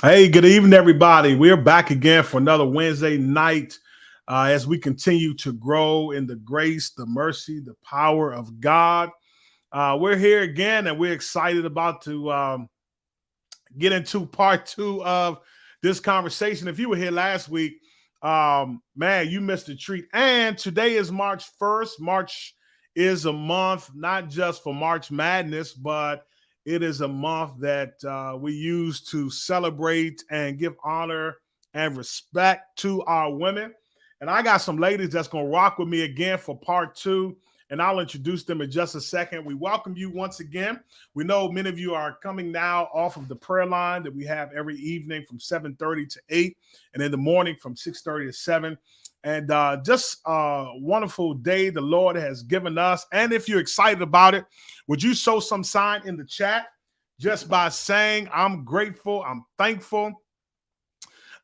Hey, good evening, everybody. We're back again for another Wednesday night as we continue to grow in the grace, the mercy, the power of God. We're here again, and we're excited about to get into part two of this conversation. If you were here last week, man, you missed a treat. And today is March 1st. March is a month not just for March Madness, but it is a month that we use to celebrate and give honor and respect to our women. And I got some ladies that's going to rock with me again for part two, and I'll introduce them in just a second. We welcome you once again. We know many of you are coming now off of the prayer line that we have every evening from 7:30 to 8, and in the morning from 6:30 to 7. And just a wonderful day the Lord has given us. And if you're excited about it, would you show some sign in the chat just by saying, I'm grateful, I'm thankful,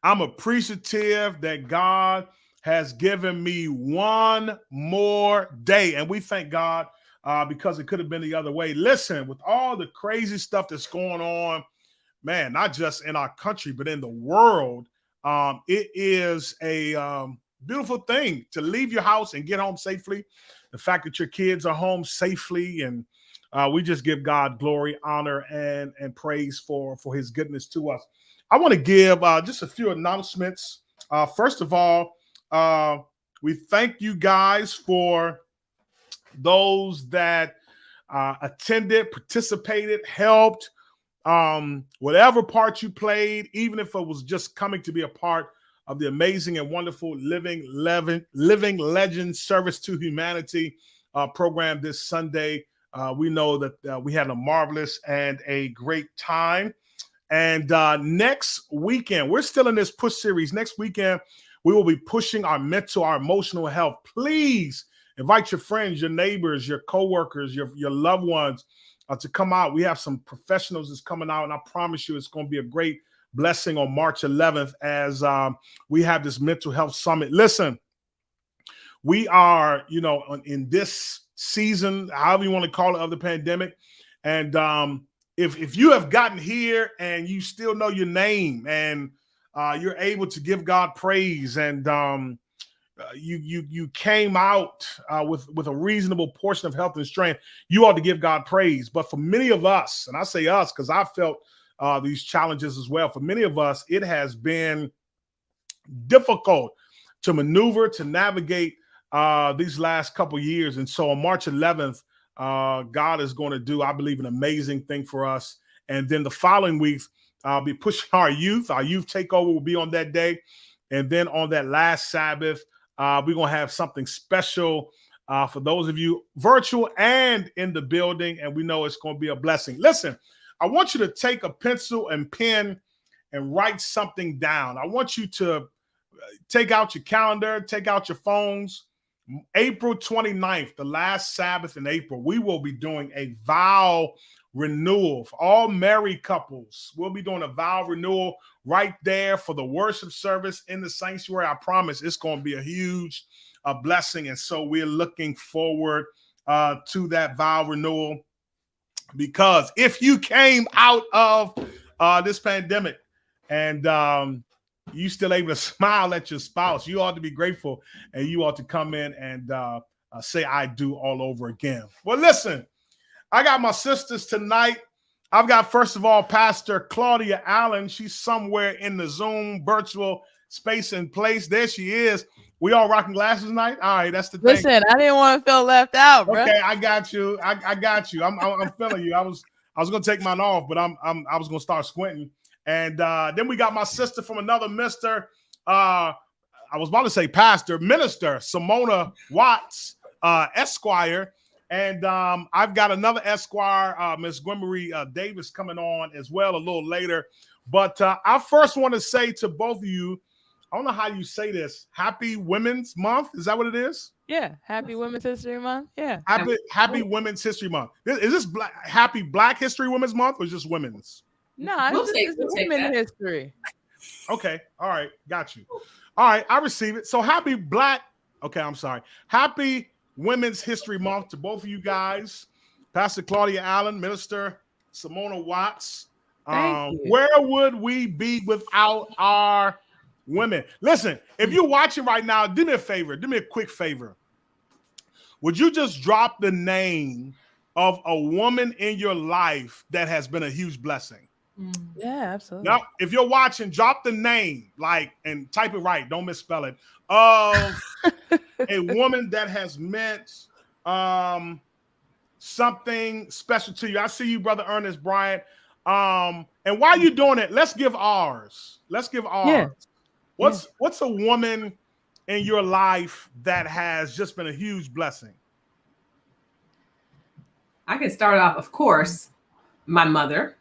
I'm appreciative that God has given me one more day. And we thank God because it could have been the other way. Listen, with all the crazy stuff that's going on, man, not just in our country, but in the world, it is a beautiful thing to leave your house and get home safely. The fact that your kids are home safely, and we just give God glory, honor, and praise for his goodness to us. I want to give just a few announcements. First of all, we thank you guys for those that attended, participated, helped, whatever part you played, even if it was just coming to be a part of the amazing and wonderful Living Legend Service to Humanity program this Sunday. We know that we had a marvelous and a great time. And next weekend, we're still in this push series. Next weekend, we will be pushing our mental, our emotional health. Please invite your friends, your neighbors, your coworkers, your loved ones to come out. We have some professionals that's coming out, and I promise you it's going to be a great blessing on March 11th as we have this mental health summit. Listen, we are, in this season, however you want to call it, of the pandemic. And if you have gotten here and you still know your name and you're able to give God praise and you came out with a reasonable portion of health and strength, you ought to give God praise. But for many of us, and I say us because I felt these challenges as well, for many of us, it has been difficult to maneuver, to navigate these last couple years. And so on March 11th, God is going to do, I believe, an amazing thing for us. And then the following weeks, I'll be pushing our youth. Our youth takeover will be on that day. And then on that last Sabbath, we're going to have something special for those of you virtual and in the building. And we know it's going to be a blessing. Listen, I want you to take a pencil and pen and write something down. I want you to take out your calendar, take out your phones. April 29th, the last Sabbath in April, we will be doing a vow renewal for all married couples. We'll be doing a vow renewal right there for the worship service in the sanctuary. I promise it's going to be a huge blessing. And so we're looking forward to that vow renewal, because if you came out of this pandemic and you still able to smile at your spouse, you ought to be grateful, and you ought to come in and say, I do all over again. Well, listen, I got my sisters tonight. I've got, first of all, Pastor Claudia Allen. She's somewhere in the Zoom virtual space and place. There she is. We all rocking glasses tonight? All right, that's the thing. Listen, I didn't want to feel left out, bro. Okay, I got you. I got you. I'm feeling you. I was gonna take mine off, but I was gonna start squinting. And then we got my sister from another mister. I was about to say pastor, minister, Simona Watts, Esquire. And I've got another Esquire, Miss Gwynmarie Davis, coming on as well a little later. But I first want to say to both of you, I don't know how you say this. Happy Women's Month. Is that what it is? Yeah. Happy Women's History Month. Yeah. Happy Women's History Month. Is this Happy Black History Women's Month or just women's? No, it's women's history. Okay. All right. Got you. All right. I receive it. So happy Happy Women's History Month to both of you guys. Pastor Claudia Allen, Minister Simona Watts, Thank you. Where would we be without our women? Listen, if you're watching right now, do me a favor. Do me a quick favor. Would you just drop the name of a woman in your life that has been a huge blessing? Yeah, absolutely. Now, if you're watching, drop the name, and type it right. Don't misspell it. Of a woman that has meant something special to you. I see you, Brother Ernest Bryant. And while you're doing it, let's give ours. Yeah. What's a woman in your life that has just been a huge blessing? I can start off, of course, my mother.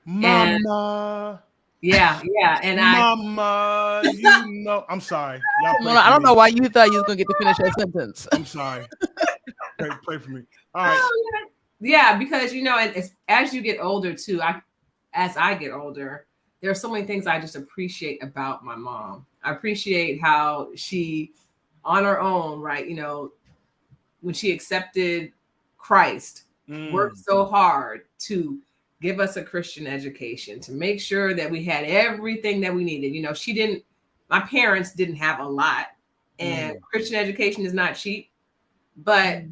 Mama. Yeah. And Mama, I'm sorry. I don't know why you thought you was going to get to finish that sentence. I'm sorry. Pray for me. All right. Yeah, because, and as you get older, too, as I get older, there are so many things I just appreciate about my mom. I appreciate how she, on her own, right, when she accepted Christ, worked so hard to give us a Christian education, to make sure that we had everything that we needed. My parents didn't have a lot, and Christian education is not cheap, but,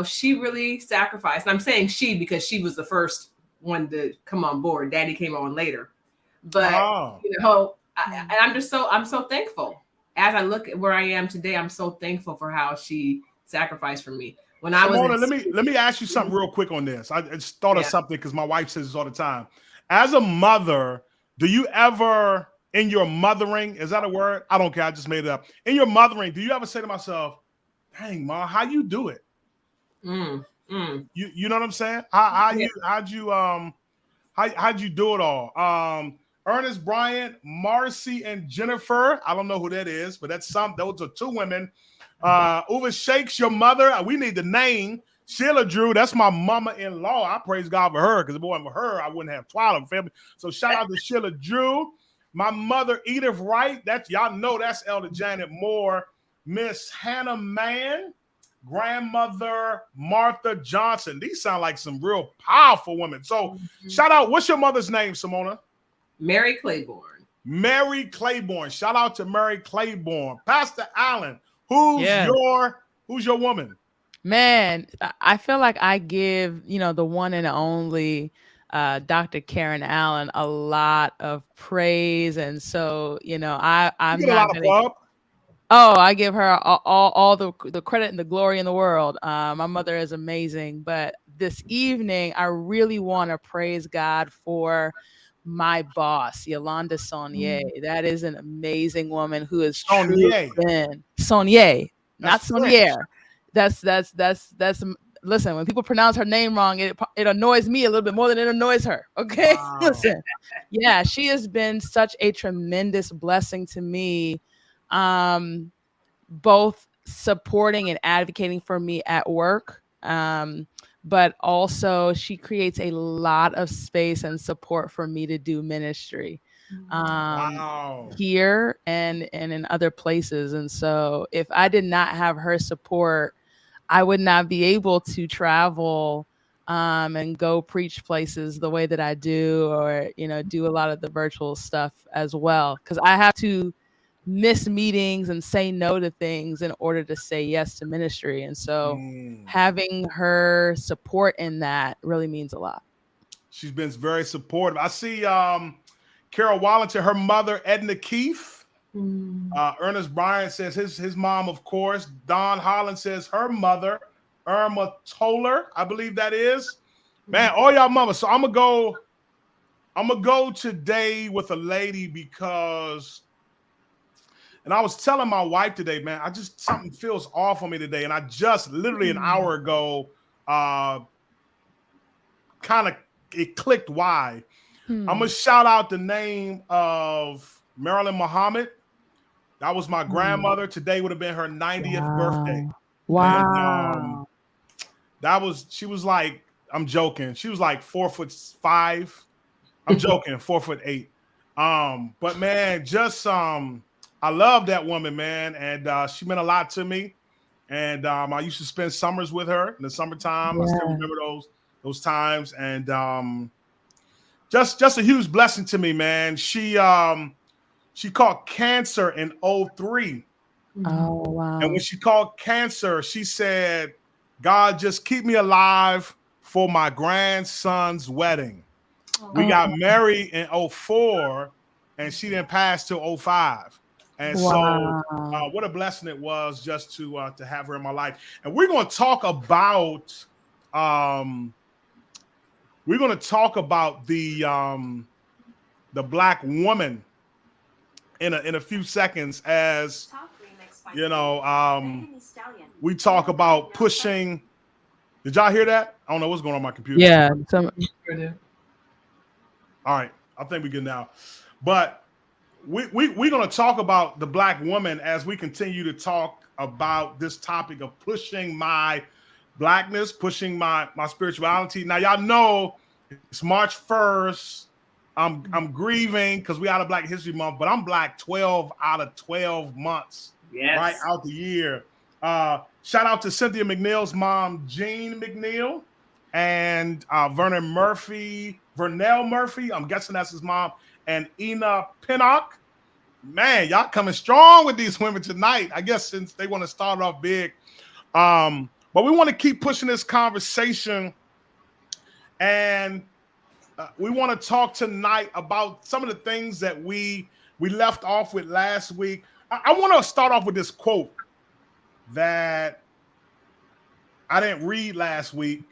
she really sacrificed. And I'm saying she because she was the first one to come on board. Daddy came on later. But, I'm so thankful. As I look at where I am today, I'm so thankful for how she sacrificed for me. When I was let me ask you something real quick on this. I just thought of something because my wife says this all the time. As a mother, do you ever, in your mothering, is that a word? I don't care. I just made it up. In your mothering, do you ever say to myself, "Dang, Ma, how you do it?" You know what I'm saying? How'd you do it all? Ernest Bryant, Marcy, and Jennifer. I don't know who that is, but those are two women. Uva Shakes, your mother. We need the name. Sheila Drew, that's my mama-in-law. I praise God for her, because if it wasn't for her, I wouldn't have Twilight family. So shout out to Sheila Drew. My mother, Edith Wright. Y'all know that's Elder Janet Moore. Miss Hannah Mann. Grandmother Martha Johnson. These sound like some real powerful women. So shout out. What's your mother's name, Simona? Mary Claiborne. Mary Claiborne. Shout out to Mary Claiborne. Pastor Allen, who's your woman? Man, I feel like I give, the one and only Dr. Karen Allen a lot of praise. And so, I'm not going to. Oh, I give her all the credit and the glory in the world. My mother is amazing. But this evening, I really want to praise God for my boss, Yolanda Saunier. That is an amazing woman who has truly been Saunier, not Saunier. That's listen, when people pronounce her name wrong, it annoys me a little bit more than it annoys her. Okay. Wow. Listen. Yeah, she has been such a tremendous blessing to me. Both supporting and advocating for me at work, but also she creates a lot of space and support for me to do ministry here and in other places. And so if I did not have her support, I would not be able to travel and go preach places the way that I do, or, do a lot of the virtual stuff as well. Because I have to miss meetings and say no to things in order to say yes to ministry. And so having her support in that really means a lot. She's been very supportive. I see Carol Wallington, her mother, Edna Keefe. Ernest Bryant says his mom, of course. Don Holland says her mother, Irma Toller, I believe that is. Man, all y'all mamas. So I'm gonna go today with a lady because, and I was telling my wife today, man, something feels off on me today. And I just literally an hour ago, it clicked why. I'm going to shout out the name of Marilyn Muhammad. That was my grandmother. Today would have been her 90th birthday. Wow. And, she was like, I'm joking. She was like 4'5". I'm joking, 4'8". But man, just, I love that woman, man, and she meant a lot to me. And I used to spend summers with her in the summertime. I still remember those times, and just a huge blessing to me, man. She caught cancer in 2003. Oh, wow. And when she caught cancer, she said, God, just keep me alive for my grandson's wedding. We got married in 2004, and she didn't pass till 2005. And so what a blessing it was just to have her in my life. And we're going to talk about the Black woman in a few seconds, as you know, we talk about pushing. Did y'all hear that? I don't know what's going on my computer. Yeah. All right, I think we good now. But we're going to talk about the Black woman as we continue to talk about this topic of pushing my Blackness, pushing my spirituality. Now, y'all know it's March 1st. I'm grieving because we out of Black History Month, but I'm Black 12 out of 12 months, right out the year. Shout out to Cynthia McNeil's mom, Jean McNeil, and Vernell Murphy. I'm guessing that's his mom, and Ina Pinnock. Man, y'all coming strong with these women tonight. I guess since they want to start off big. But we want to keep pushing this conversation, and we want to talk tonight about some of the things that we left off with last week. I want to start off with this quote that I didn't read last week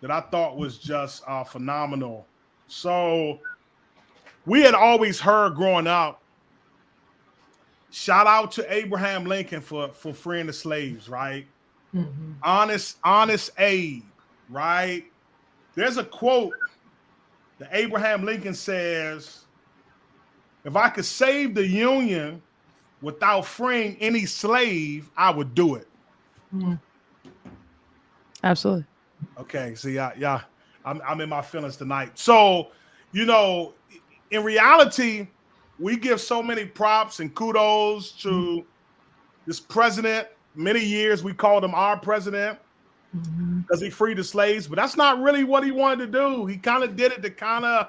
that I thought was just phenomenal. So we had always heard growing up, shout out to Abraham Lincoln for freeing the slaves, right? Mm-hmm. Honest Abe, right? There's a quote that Abraham Lincoln says, if I could save the Union without freeing any slave, I would do it. Mm-hmm. Absolutely. Okay, see, yeah, I'm in my feelings tonight. So, you know, in reality, we give so many props and kudos to this president. Many years we called him our president because he freed the slaves, but that's not really what he wanted to do. He kind of did it to kind of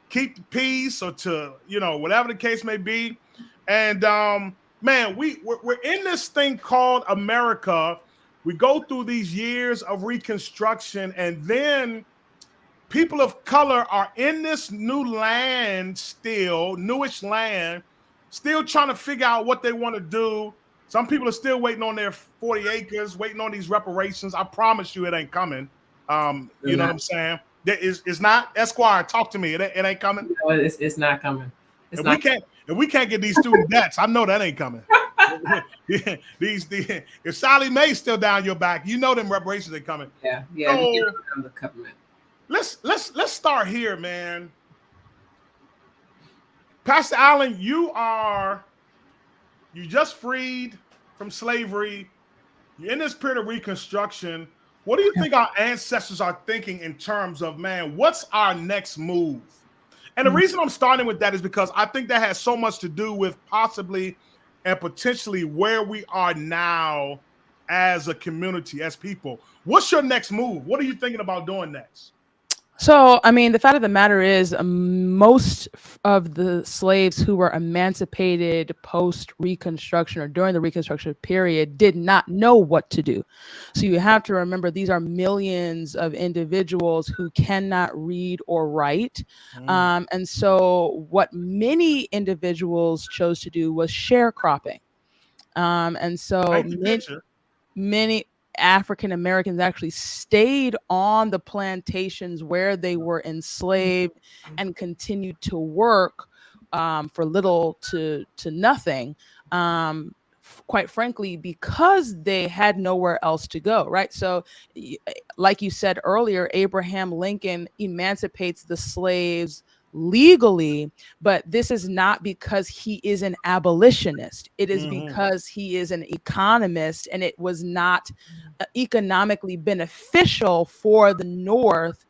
keep the peace, or to, you know, whatever the case may be. And man, we're in this thing called America. We go through these years of Reconstruction, and then people of color are in this new land, still newish land, still trying to figure out what they want to do. Some people are still waiting on their 40 acres, waiting on these reparations. I promise you it ain't coming. You know what I'm saying? It's not. Esquire, talk to me. It ain't coming. No, it's not coming. If we can't get these student debts, I know that ain't coming. If Sally Mae's still down your back, you know them reparations ain't coming. Yeah. So, the government. Let's start here, man. Pastor Allen, you just freed from slavery. You're in this period of Reconstruction. What do you think our ancestors are thinking in terms of, man, what's our next move? And the reason I'm starting with that is because I think that has so much to do with possibly and potentially where we are now as a community, as people. What's your next move? What are you thinking about doing next? So, I mean, the fact of the matter is most of the slaves who were emancipated post-Reconstruction or during the Reconstruction period did not know what to do. So you have to remember these are millions of individuals who cannot read or write. And so what many individuals chose to do was sharecropping. And so many African Americans actually stayed on the plantations where they were enslaved and continued to work for little to nothing, quite frankly, because they had nowhere else to go, right? So like you said earlier, Abraham Lincoln emancipates the slaves legally, but this is not because he is an abolitionist. It is because he is an economist, and it was not economically beneficial for the North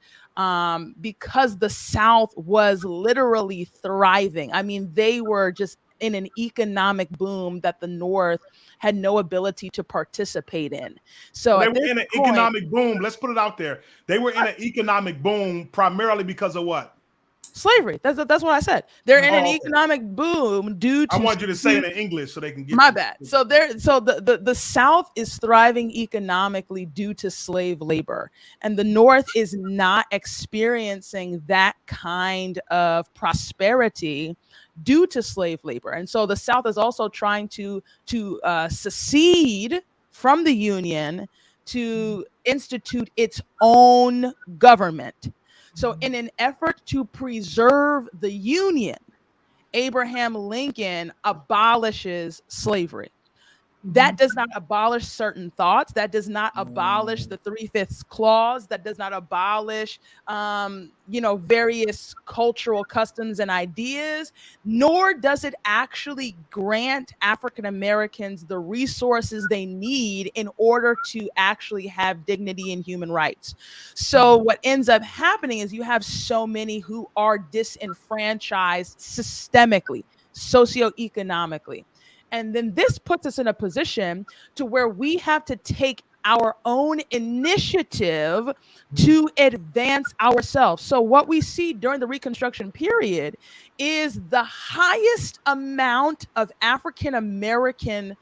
because the South was literally thriving. I mean, they were just in an economic boom that the North had no ability to participate in. So they were in an economic boom. Let's put it out there. They were in an economic boom primarily because of what? Slavery. That's what I said. They're in an economic boom due to. I want you to say it in English so they can get. My bad. So the South is thriving economically due to slave labor, and the North is not experiencing that kind of prosperity due to slave labor. And so the South is also trying to secede from the Union to institute its own government. So in an effort to preserve the Union, Abraham Lincoln abolishes slavery. That does not abolish certain thoughts. That does not abolish the 3/5 clause. That does not abolish, various cultural customs and ideas, nor does it actually grant African Americans the resources they need in order to actually have dignity and human rights. So what ends up happening is you have so many who are disenfranchised systemically, socioeconomically. And then this puts us in a position to where we have to take our own initiative to advance ourselves. So what we see during the Reconstruction period is the highest amount of African American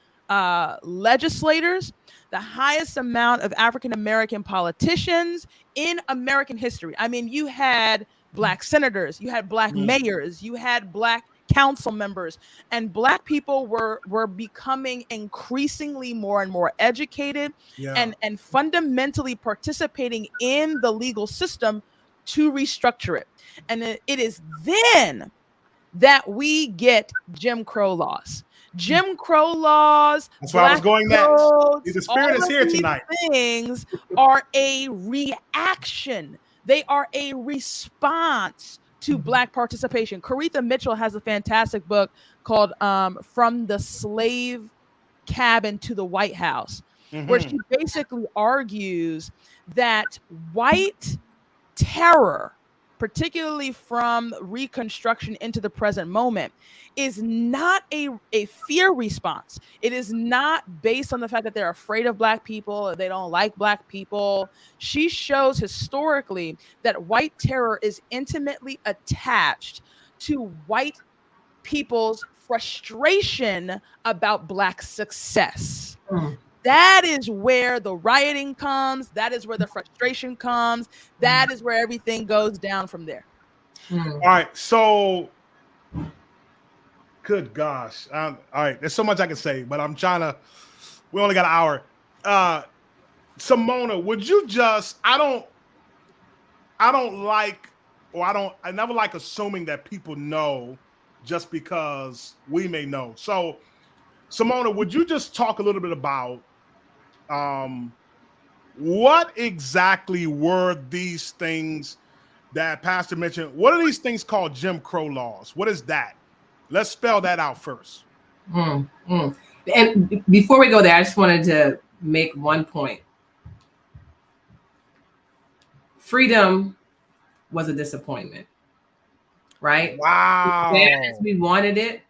legislators, the highest amount of African American politicians in American history. I mean, you had Black senators, you had Black mayors, you had Black council members, and Black people were becoming increasingly more and more educated and fundamentally participating in the legal system to restructure it. And it is then that we get Jim Crow laws. Jim Crow laws. That's where I was going next. The spirit is here tonight. Things are a reaction. They are a response to Black participation. Coretha Mitchell has a fantastic book called From the Slave Cabin to the White House, where she basically argues that white terror, particularly from Reconstruction into the present moment, is not a fear response. It is not based on the fact that they're afraid of Black people or they don't like Black people. She shows historically that white terror is intimately attached to white people's frustration about Black success. That is where the rioting comes. That is where the frustration comes. That is where everything goes down from there. All right. So, good gosh. All right. There's so much I can say, but I'm trying to. We only got an hour. Simona, would you just? I never like assuming that people know just because we may know. So, Simona, would you just talk a little bit about what exactly were these things that Pastor mentioned? What are these things called Jim Crow laws? What is that? Let's spell that out first. And before we go there, I just wanted to make one point. Freedom was a disappointment, right? Wow. As we wanted it,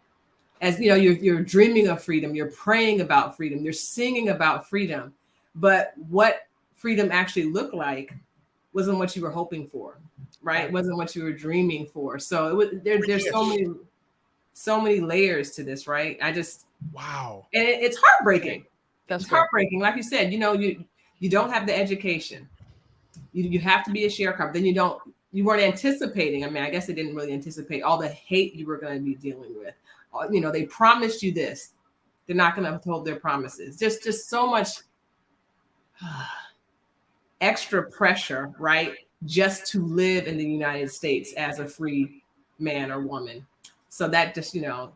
as you know, you're dreaming of freedom, you're praying about freedom, you're singing about freedom, but what freedom actually looked like wasn't what you were hoping for, right? It wasn't what you were dreaming for. So it was, there's so many layers to this, right? Wow. And it's heartbreaking. That's heartbreaking. Like you said, you don't have the education. You have to be a sharecropper. Then you weren't anticipating. I mean, I guess they didn't really anticipate all the hate you were going to be dealing with. They promised you this. They're not going to uphold their promises. Just so much extra pressure, right? Just to live in the United States as a free man or woman. So that just, I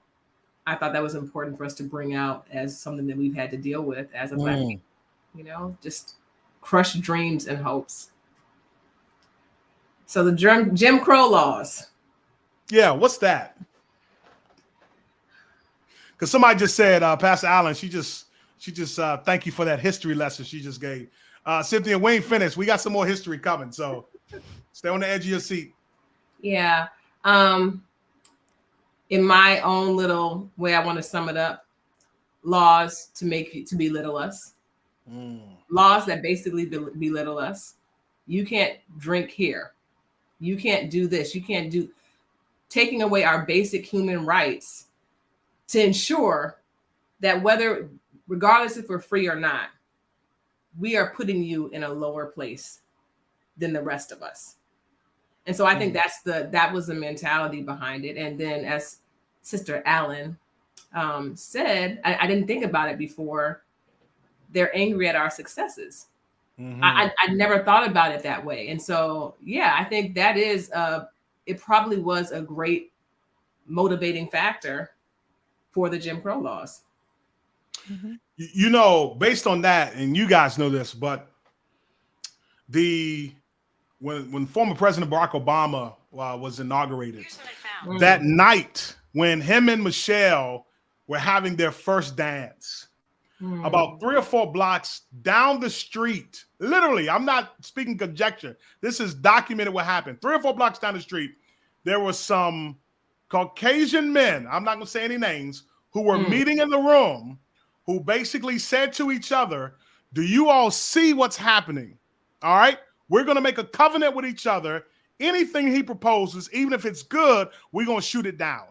thought that was important for us to bring out as something that we've had to deal with as a Black people, just crushed dreams and hopes. So the Jim Crow laws. Yeah, what's that? Because somebody just said, Pastor Allen, she just thank you for that history lesson she just gave. Cynthia, we ain't finished. We got some more history coming, so stay on the edge of your seat. Yeah. In my own little way, I want to sum it up. Laws to belittle us. Laws that basically belittle us. You can't drink here. You can't do this. You can't do. taking away our basic human rights to ensure that regardless if we're free or not, we are putting you in a lower place than the rest of us. And so I think that was the mentality behind it. And then as Sister Allen said, I didn't think about it before. They're angry at our successes. Mm-hmm. I never thought about it that way. And so, yeah, I think that is, it probably was a great motivating factor for the Jim Crow laws. Mm-hmm. You know, based on that, and you guys know this, but when former President Barack Obama was inaugurated, that night when him and Michelle were having their first dance, about 3 or 4 blocks down the street, literally, I'm not speaking conjecture, this is documented what happened. 3 or 4 blocks down the street, there was some Caucasian men, I'm not going to say any names, who were meeting in the room, who basically said to each other, do you all see what's happening? All right, we're going to make a covenant with each other. Anything he proposes, even if it's good, we're going to shoot it down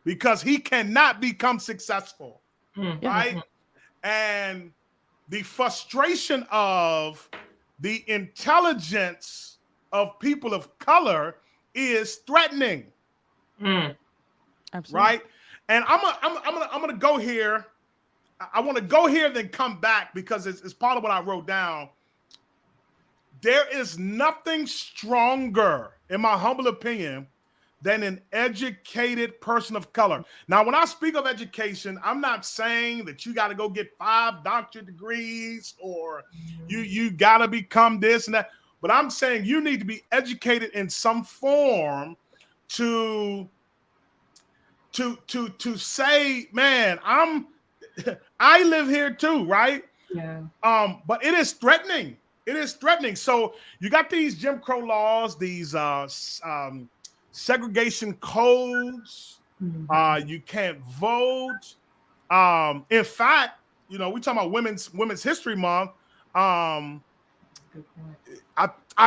because he cannot become successful. Right? And the frustration of the intelligence of people of color is threatening. Absolutely. Right? And I'm gonna go here. I want to go here, then come back because it's part of what I wrote down. There is nothing stronger, in my humble opinion, than an educated person of color. Now, when I speak of education, I'm not saying that you got to go get 5 doctorate degrees or you got to become this and that, but I'm saying you need to be educated in some form to say, man, I live here too, right? Yeah. But it is threatening. It is threatening. So you got these Jim Crow laws, these segregation codes. You can't vote. In fact, you know, we talking about Women's History Month. I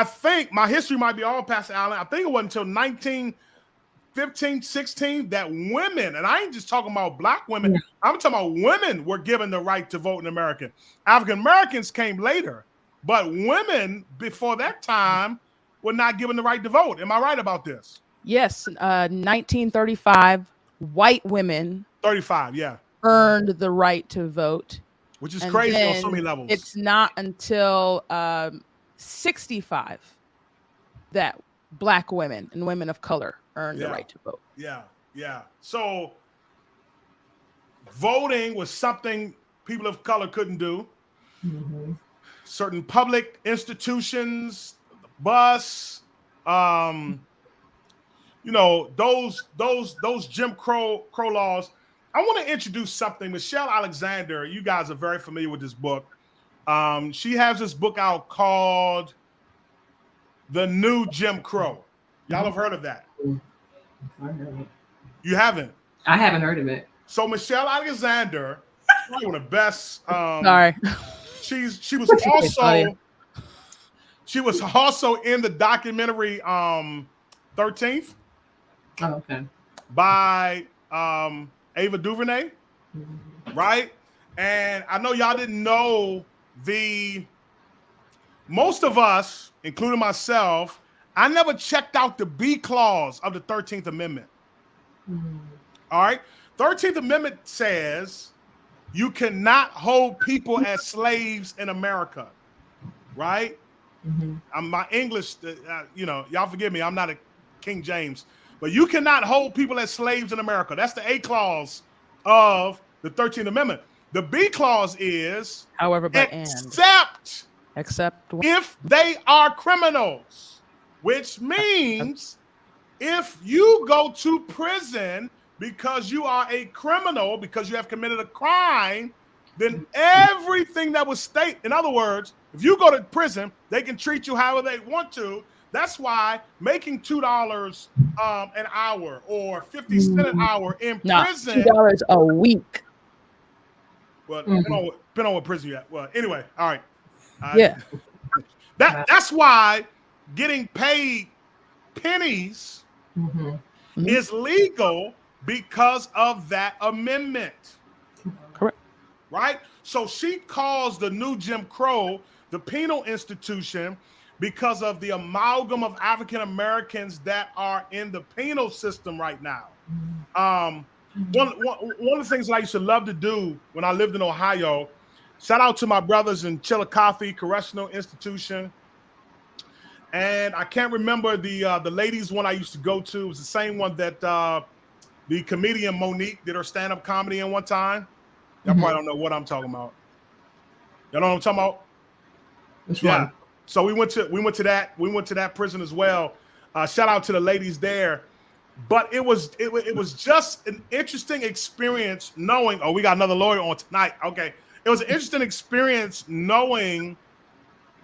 think my history might be all, Pastor Allen. I think it wasn't until 1915, 16 that women, and I ain't just talking about black women, I'm talking about women were given the right to vote in America. African Americans came later, but women before that time were not given the right to vote. Am I right about this? Yes, 1935, white women 35, yeah, earned the right to vote, which is crazy on so many levels. It's not until 65 that black women and women of color earned the right to vote. Yeah. So voting was something people of color couldn't do. Certain public institutions, the bus, you know, those Jim Crow laws. I want to introduce something. Michelle Alexander, you guys are very familiar with this book. She has this book out called The New Jim Crow. Y'all have heard of that? You haven't? I haven't heard of it. So Michelle Alexander, one of the best. Sorry. She was also in the documentary 13th. Oh, okay. By Ava DuVernay, right? And I know y'all didn't know most of us, including myself, I never checked out the B clause of the 13th Amendment. All right? 13th Amendment says you cannot hold people as slaves in America, right? My English, you know, y'all forgive me, I'm not a King James, but you cannot hold people as slaves in America. That's the A clause of the 13th Amendment. The B clause is, however, but except if they are criminals, which means if you go to prison because you are a criminal, because you have committed a crime, then everything that was stated, in other words, if you go to prison, they can treat you however they want to. That's why making $2 an hour or 50 cents an hour in prison. $2 a week. Well, depending on what prison you're at. Well, anyway, all right. That's why getting paid pennies is legal because of that amendment. Correct. Right? So she calls the new Jim Crow the penal institution because of the amalgam of African Americans that are in the penal system right now. One of the things that I used to love to do when I lived in Ohio, shout out to my brothers in Chillicothe Correctional Institution. And I can't remember the ladies one I used to go to. It was the same one that the comedian Monique did her stand-up comedy in one time. Y'all probably don't know what I'm talking about. Y'all know what I'm talking about? Which one? So we went to that prison as well. Shout out to the ladies there. But it was just an interesting experience knowing. Oh, we got another lawyer on tonight. Okay, it was an interesting experience knowing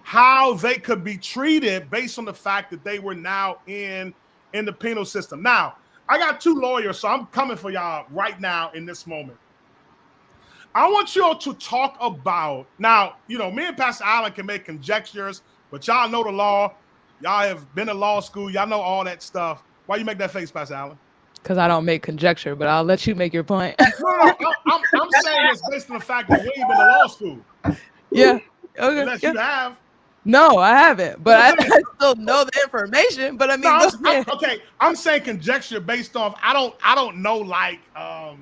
how they could be treated based on the fact that they were now in the penal system. Now, I got two lawyers, so I'm coming for y'all right now in this moment. I want you all to talk about, now, me and Pastor Allen can make conjectures, but y'all know the law. Y'all have been to law school. Y'all know all that stuff. Why you make that face, Pastor Allen? Because I don't make conjecture, but I'll let you make your point. No, I'm saying this based on the fact that we ain't been to law school. Yeah. Okay. Unless you have. No, I haven't, but I still know the information. But I mean, okay. I'm saying conjecture based off. I don't know, like I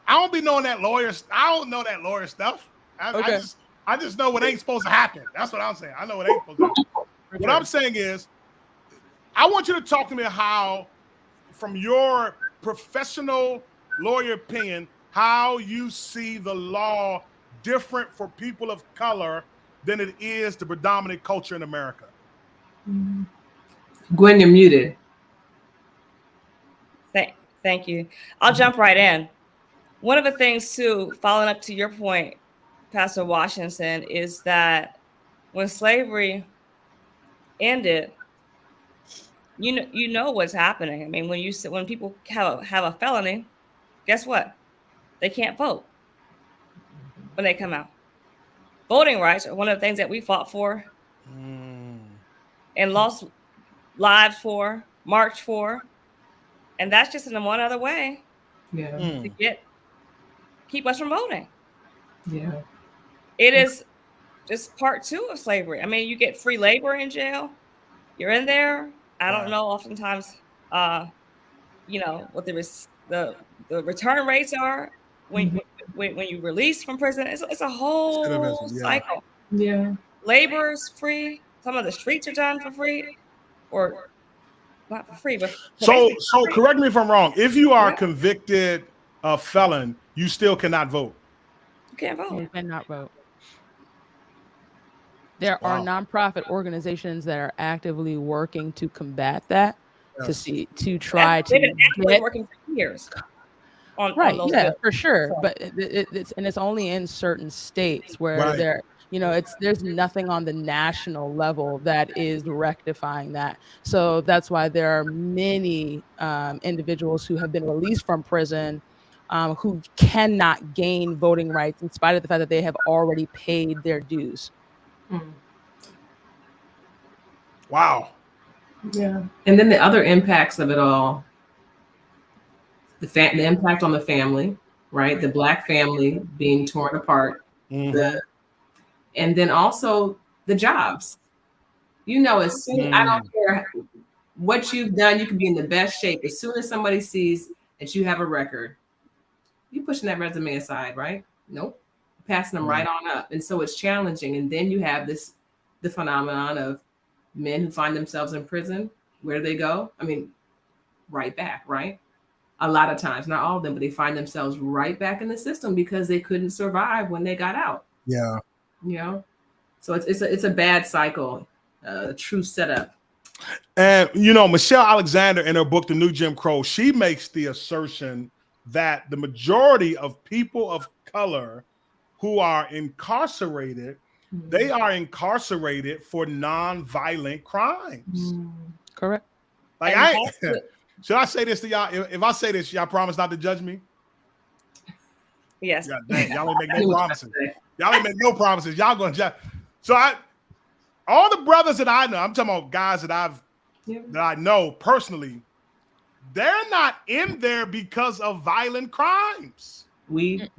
don't be knowing that lawyers. I don't know that lawyer stuff. I just know what ain't supposed to happen. That's what I'm saying. I know what ain't supposed to happen. What I'm saying is, I want you to talk to me how, from your professional lawyer opinion, how you see the law different for people of color than it is the predominant culture in America. Gwen, you're muted. Thank you. I'll jump right in. One of the things, too, following up to your point, Pastor Washington, is that when slavery ended, you know what's happening. I mean, when people have a felony, guess what? They can't vote when they come out. Voting rights are one of the things that we fought for and lost lives for, marched for, and that's just in one other way to keep us from voting. Yeah, it is just part 2 of slavery. I mean, you get free labor in jail. You're in there. I don't know. Oftentimes, what the return rates are when you release from prison. It's a whole cycle. Yeah, labor is free. Some of the streets are done for free, or not for free. But so correct me if I'm wrong. If you are convicted of felon, you still cannot vote. You can't vote. You cannot vote. There are nonprofit organizations that are actively working to combat that, to try to get working for years. On those bills. For sure. But it's only in certain states where there's nothing on the national level that is rectifying that. So that's why there are many individuals who have been released from prison who cannot gain voting rights in spite of the fact that they have already paid their dues. Wow. Yeah. And then the other impacts of it all, the impact on the family, right? The Black family being torn apart. And then also the jobs. As soon I don't care what you've done, you can be in the best shape. As soon as somebody sees that you have a record, you're pushing that resume aside, right? Nope. Passing them right on up. And so it's challenging. And then you have the phenomenon of men who find themselves in prison. Where do they go? I mean, right back, right? A lot of times, not all of them, but they find themselves right back in the system because they couldn't survive when they got out. Yeah. So it's a bad cycle, a true setup. And, Michelle Alexander in her book, The New Jim Crow, she makes the assertion that the majority of people of color who are incarcerated, they are incarcerated for non-violent crimes. Correct. Like, should I say this to y'all? If I say this, y'all promise not to judge me? Yes. God dang, y'all ain't make no promises. Y'all ain't make no promises. Y'all gonna judge. So all the brothers that I know, I'm talking about guys that I know personally, they're not in there because of violent crimes. Weed.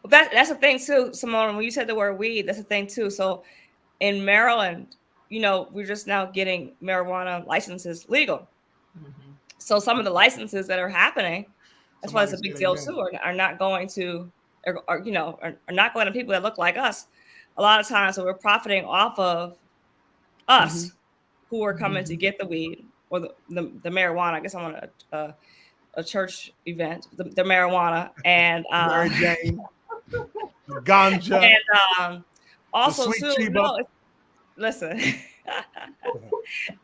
Well, that's the thing too, Simone. When you said the word weed, that's the thing too. So in Maryland, we're just now getting marijuana licenses legal. Mm-hmm. So some of the licenses that are happening, that's why it's a big deal too, are not going to, are not going to people that look like us. A lot of times, so we're profiting off of us who are coming to get the weed or the marijuana. I guess I'm on a church event, the marijuana and Mary Jane, ganja, and also too. Listen,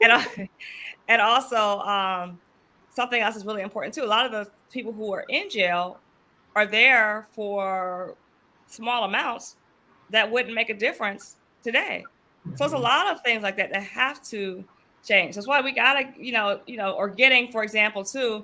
and also something else is really important too. A lot of the people who are in jail are there for small amounts that wouldn't make a difference today. So it's a lot of things like that have to change. That's why we gotta, or getting, for example, too.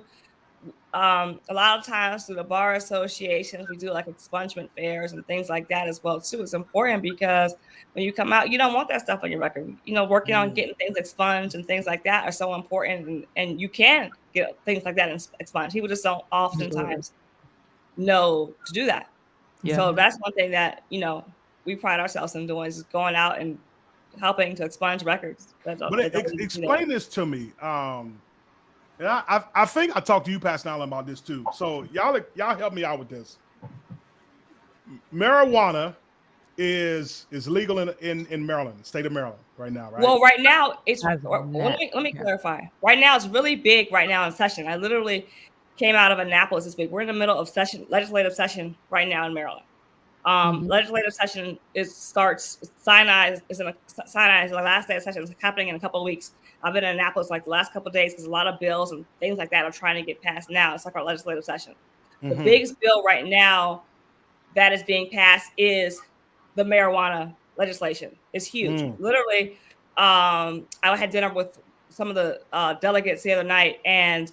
A lot of times through the bar associations, we do like expungement fairs and things like that as well too. It's important because when you come out, you don't want that stuff on your record. Working on getting things expunged and things like that are so important, and you can get things like that expunged. People just don't oftentimes know to do that. Yeah. So that's one thing that we pride ourselves in doing, is going out and helping to expunge records. Explain this to me. Yeah, I think I talked to you, Pastor Allen, about this too. So y'all help me out with this. Marijuana is legal in Maryland, state of Maryland, right now, right? Well, right now it's. Let me clarify. Right now it's really big. Right now in session, I literally came out of Annapolis this week. We're in the middle of legislative session right now in Maryland. Legislative session starts. Sinai is the last day of session. It's happening in a couple of weeks. I've been in Annapolis like the last couple of days because a lot of bills and things like that are trying to get passed now. It's like our legislative session. The biggest bill right now that is being passed is the marijuana legislation. It's huge. Literally, I had dinner with some of the delegates the other night, and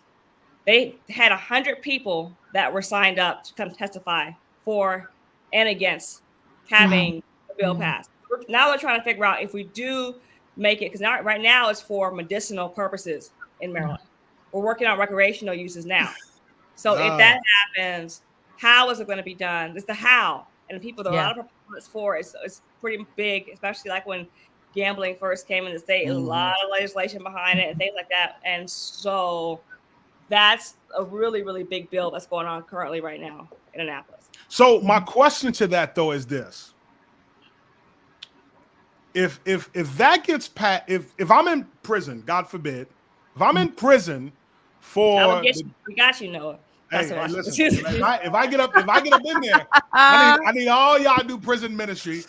they had 100 people that were signed up to come testify for and against having the bill passed. Now we're trying to figure out if we do make it, because right now it's for medicinal purposes in Maryland. We're working on recreational uses now. So if that happens, how is it going to be done? It's the how. And people, there are a lot of proponents for it. It's pretty big, especially like when gambling first came in the state. There's a lot of legislation behind it and things like that. And so that's a really, really big bill that's going on currently right now in Annapolis. So my question to that though is this: if that gets passed, if I'm in prison, God forbid, if I'm in prison for, we got you, Noah. Hey, listen, if I get up in there, I need all y'all to do prison ministry.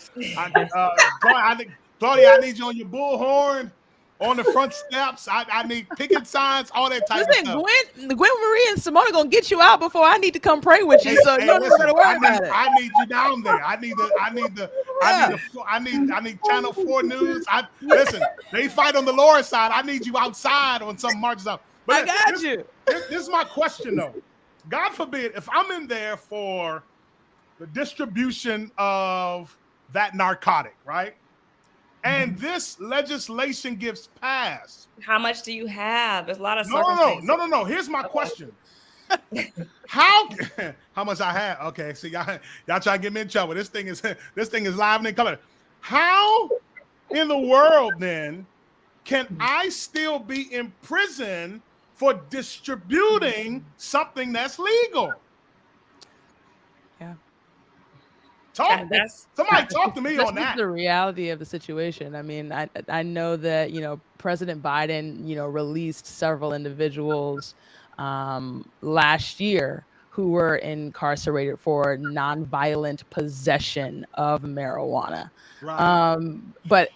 Claudia, I need you on your bullhorn, on the front steps. I need picket signs, all that type of stuff. Gwen Marie and Simone are gonna get you out before I need to come pray with you. So you don't have to worry about it. I need you down there. I need Channel 4 News. Listen, they fight on the lower side. I need you outside on some marches up. But I got you. This is my question though. God forbid, if I'm in there for the distribution of that narcotic, right? And this legislation gets passed. How much do you have? There's a lot of No. Here's my question. How much I have? Okay, see, y'all try to get me in trouble. This thing is live and in color. How in the world then can I still be in prison for distributing something that's legal? Yeah. Somebody talk to me on that. That's the reality of the situation. I mean, I know that, President Biden, released several individuals last year who were incarcerated for nonviolent possession of marijuana. Right. But,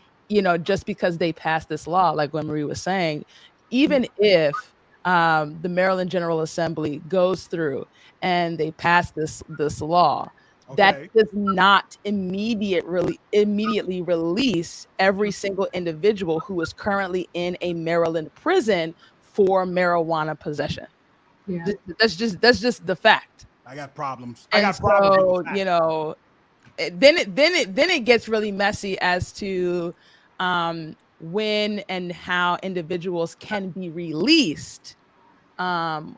just because they passed this law, like what Marie was saying, even if the Maryland General Assembly goes through and they pass this law, that does not immediately release every single individual who is currently in a Maryland prison for marijuana possession. Yeah. That's just the fact. I got problems. So, then it gets really messy as to when and how individuals can be released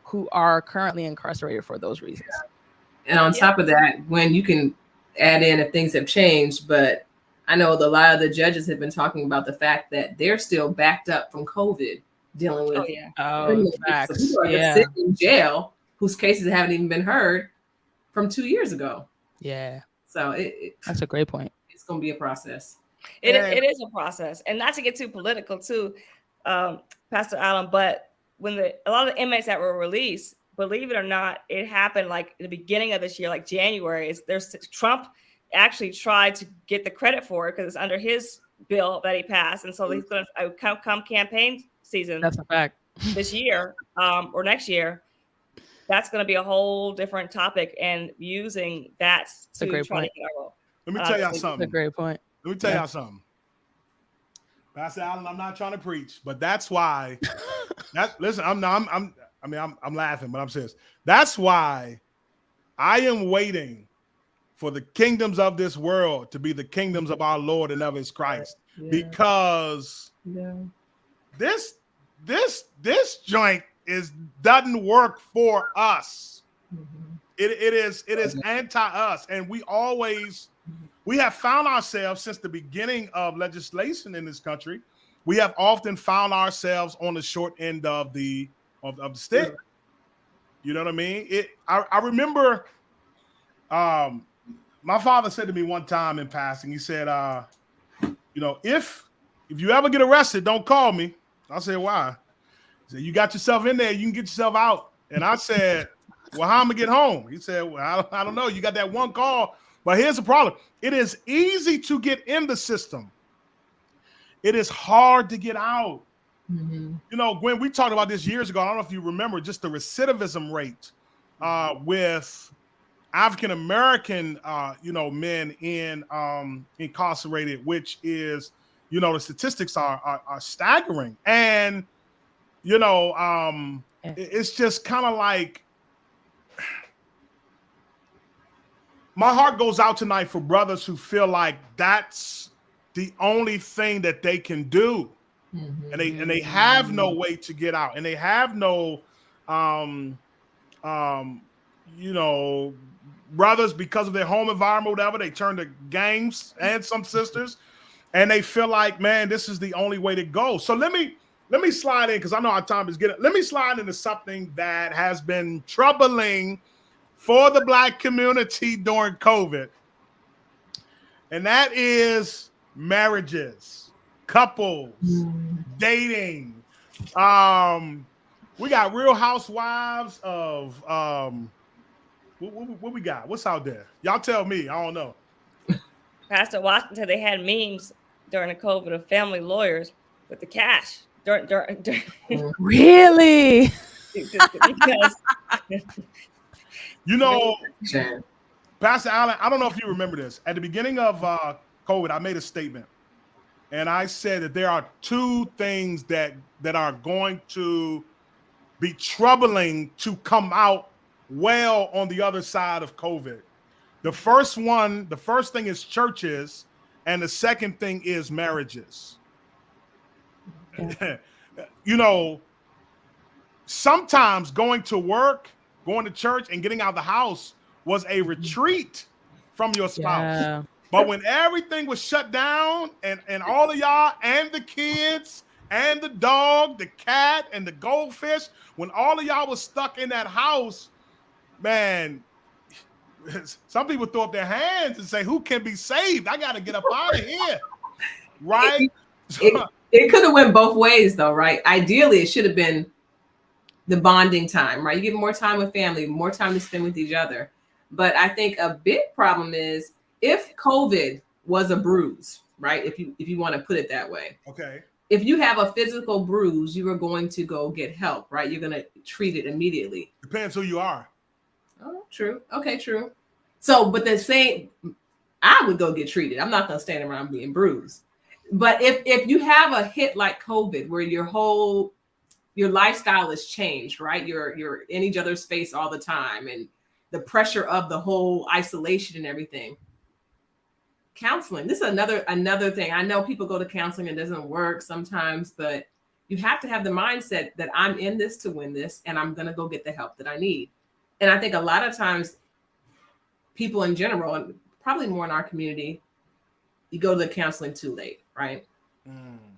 who are currently incarcerated for those reasons. And on top of that, when you can add in if things have changed, but I know a lot of the judges have been talking about the fact that they're still backed up from COVID, dealing with facts. So people are just sitting in jail whose cases haven't even been heard from 2 years ago. Yeah. So that's a great point. It's going to be a process. It is a process, and not to get too political too, Pastor Allen, but when a lot of the inmates that were released, believe it or not, it happened like in the beginning of this year, like January. Trump actually tried to get the credit for it because it's under his bill that he passed, and so he's going to come campaign season. That's a fact. This year or next year, that's going to be a whole different topic, and using that to try to get our role. Let me tell y'all something. That's a great point. Let me tell y'all something. Pastor Allen, I'm not trying to preach, but that's why. Listen, I'm laughing, but I'm serious. That's why I am waiting for the kingdoms of this world to be the kingdoms of our Lord and of His Christ, because this joint doesn't work for us. It is anti-us, and we have found ourselves since the beginning of legislation in this country. We have often found ourselves on the short end of the stick. You know what I mean? I remember my father said to me one time in passing, he said, if you ever get arrested, don't call me. I said, why? He said, you got yourself in there, you can get yourself out. And I said, well, how am I gonna get home? He said, well, I don't know. You got that one call. But here's the problem. It is easy to get in the system. It is hard to get out. Mm-hmm. You know, Gwen, we talked about this years ago. I don't know if you remember just the recidivism rate with African-American, men incarcerated, which is, the statistics are staggering. And, it's just kind of like, my heart goes out tonight for brothers who feel like that's the only thing that they can do. Mm-hmm. And they have no way to get out, and they have no brothers, because of their home environment, whatever, they turn to gangs, and some sisters, and they feel like, man, this is the only way to go. So let me slide in, because I know our time is getting. Let me slide into something that has been troubling for the Black community during COVID, and that is marriages, couples, dating. We got Real Housewives of what we got? What's out there? Y'all tell me. I don't know. Pastor Washington, they had memes during the COVID of family lawyers with the cash. Really? Because Pastor Allen, I don't know if you remember this. At the beginning of COVID, I made a statement, and I said that there are two things that are going to be troubling to come out well on the other side of COVID. The first thing is churches, and the second thing is marriages. Yeah. Sometimes going to work, going to church, and getting out of the house was a retreat from your spouse. Yeah. But when everything was shut down, and all of y'all and the kids and the dog, the cat, and the goldfish, when all of y'all was stuck in that house, man, some people throw up their hands and say, who can be saved? I got to get up out of here. Right? It could have went both ways, though, right? Ideally, it should have been the bonding time, right? You get more time with family, more time to spend with each other. But I think a big problem is if COVID was a bruise, right? If you want to put it that way. Okay. If you have a physical bruise, you are going to go get help, right? You're going to treat it immediately. Depends who you are. Oh, true. Okay, true. So, but the same, I would go get treated. I'm not going to stand around being bruised. But if you have a hit like COVID, where your lifestyle is changed, right? You're in each other's face all the time, and the pressure of the whole isolation and everything. Counseling. This is another thing. I know people go to counseling, it doesn't work sometimes, but You have to have the mindset that I'm in this to win this, and I'm going to go get the help that I need. And I think a lot of times people in general, and probably more in our community, you go to the counseling too late, right?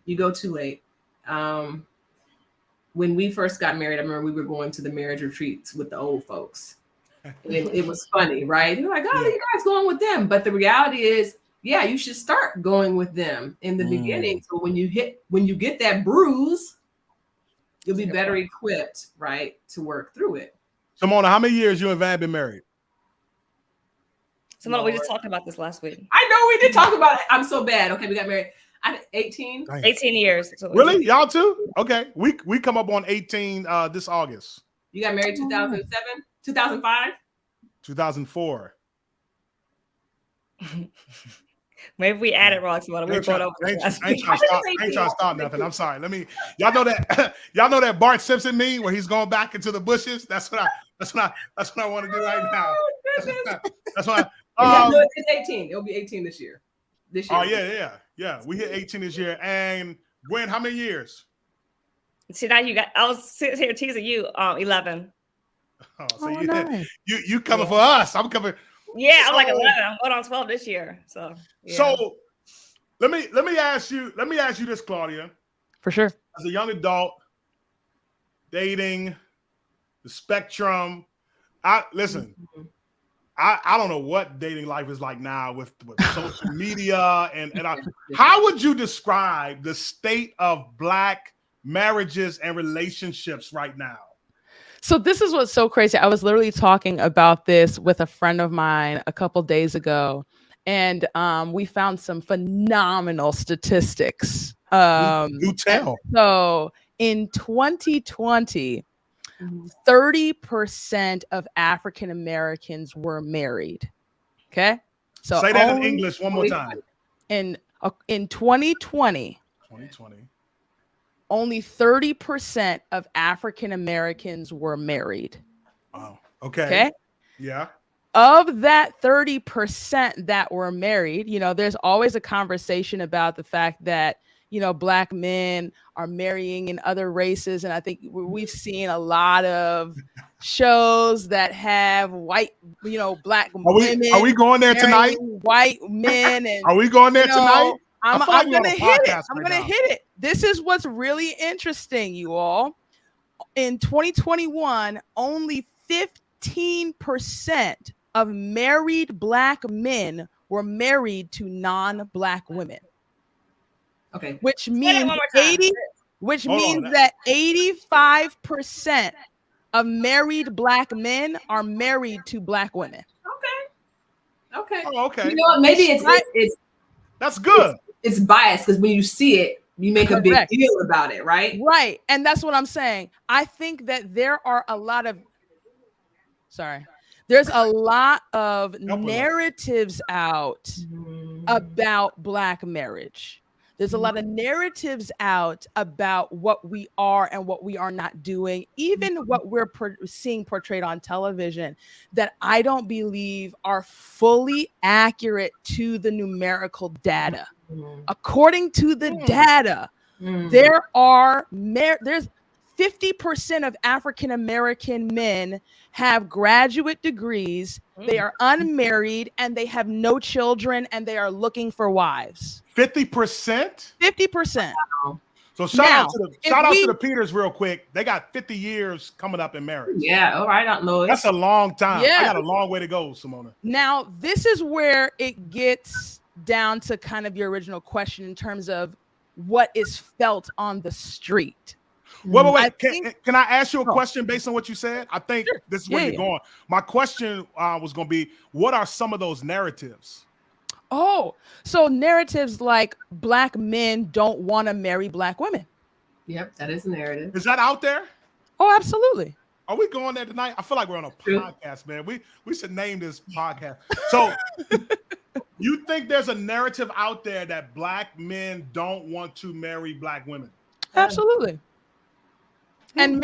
You go too late. When we first got married, I remember we were going to the marriage retreats with the old folks. It was funny, right? They're like, oh, you guys going with them. But the reality is, yeah, you should start going with them in the beginning. So when you get that bruise, you'll be better equipped, right, to work through it. Simona, how many years you and Van been married? Simona, we just talked about this last week. I know we did talk about it. I'm so bad. Okay, we got married. 18. 18 years. So really? Y'all too? Okay. We come up on 18 this August. You got married 2007? 2005? 2004. Maybe we added wrong, Simona. We were going over. I ain't trying to start nothing. I'm sorry. Y'all know that Bart Simpson meme where he's going back into the bushes? That's what I want to do right now. That's why. It's 18. It'll be 18 this year. Oh yeah. We hit 18 this year. And Gwen, how many years? See, now I was sitting here teasing you. 11. Oh, so nice. you coming for us? I'm coming. Yeah, I'm like 11. I'm going on 12 this year. So yeah. So let me ask you this, Claudia. For sure. As a young adult, dating, the spectrum. I don't know what dating life is like now with social media and how would you describe the state of Black marriages and relationships right now? So this is what's so crazy. I was literally talking about this with a friend of mine a couple days ago, and we found some phenomenal statistics. Do tell. So in 2020, 30% of African Americans were married. Okay, so say that in English one more time. In 2020. Only 30% of African Americans were married. Wow. Okay. Yeah. Of that 30% that were married, there's always a conversation about the fact that, Black men are marrying in other races. And I think we've seen a lot of shows that have white, Black women. Are we going there tonight? White men. And, are we going there tonight? I'm going to hit it. I'm going to hit it. This is what's really interesting, you all. In 2021, only 15% of married Black men were married to non-Black women. Okay. Which means that 85% of married Black men are married to Black women. Okay. Oh, okay. You know what? Maybe it's that's good. It's biased because when you see it, you make a big deal about it, right? Right. And that's what I'm saying. I think that there's a lot of narratives out about Black marriage. There's a lot of narratives out about what we are and what we are not doing, even what we're seeing portrayed on television, that I don't believe are fully accurate to the numerical data. According to the data, there's 50% of African American men have graduate degrees. They are unmarried and they have no children and they are looking for wives. 50%? 50%. So shout out to the Peters real quick. They got 50 years coming up in marriage. Yeah, all right. I don't know. That's a long time. Yeah. I got a long way to go, Simona. Now, this is where it gets down to kind of your original question in terms of what is felt on the street. Wait. Can I ask you a question based on what you said? I think this is where you're going. My question was going to be, what are some of those narratives? Oh, so narratives like Black men don't want to marry Black women. Yep, that is a narrative. Is that out there? Oh, absolutely. Are we going there tonight? I feel like we're on a podcast, man. We should name this podcast. So you think there's a narrative out there that Black men don't want to marry Black women? Absolutely. And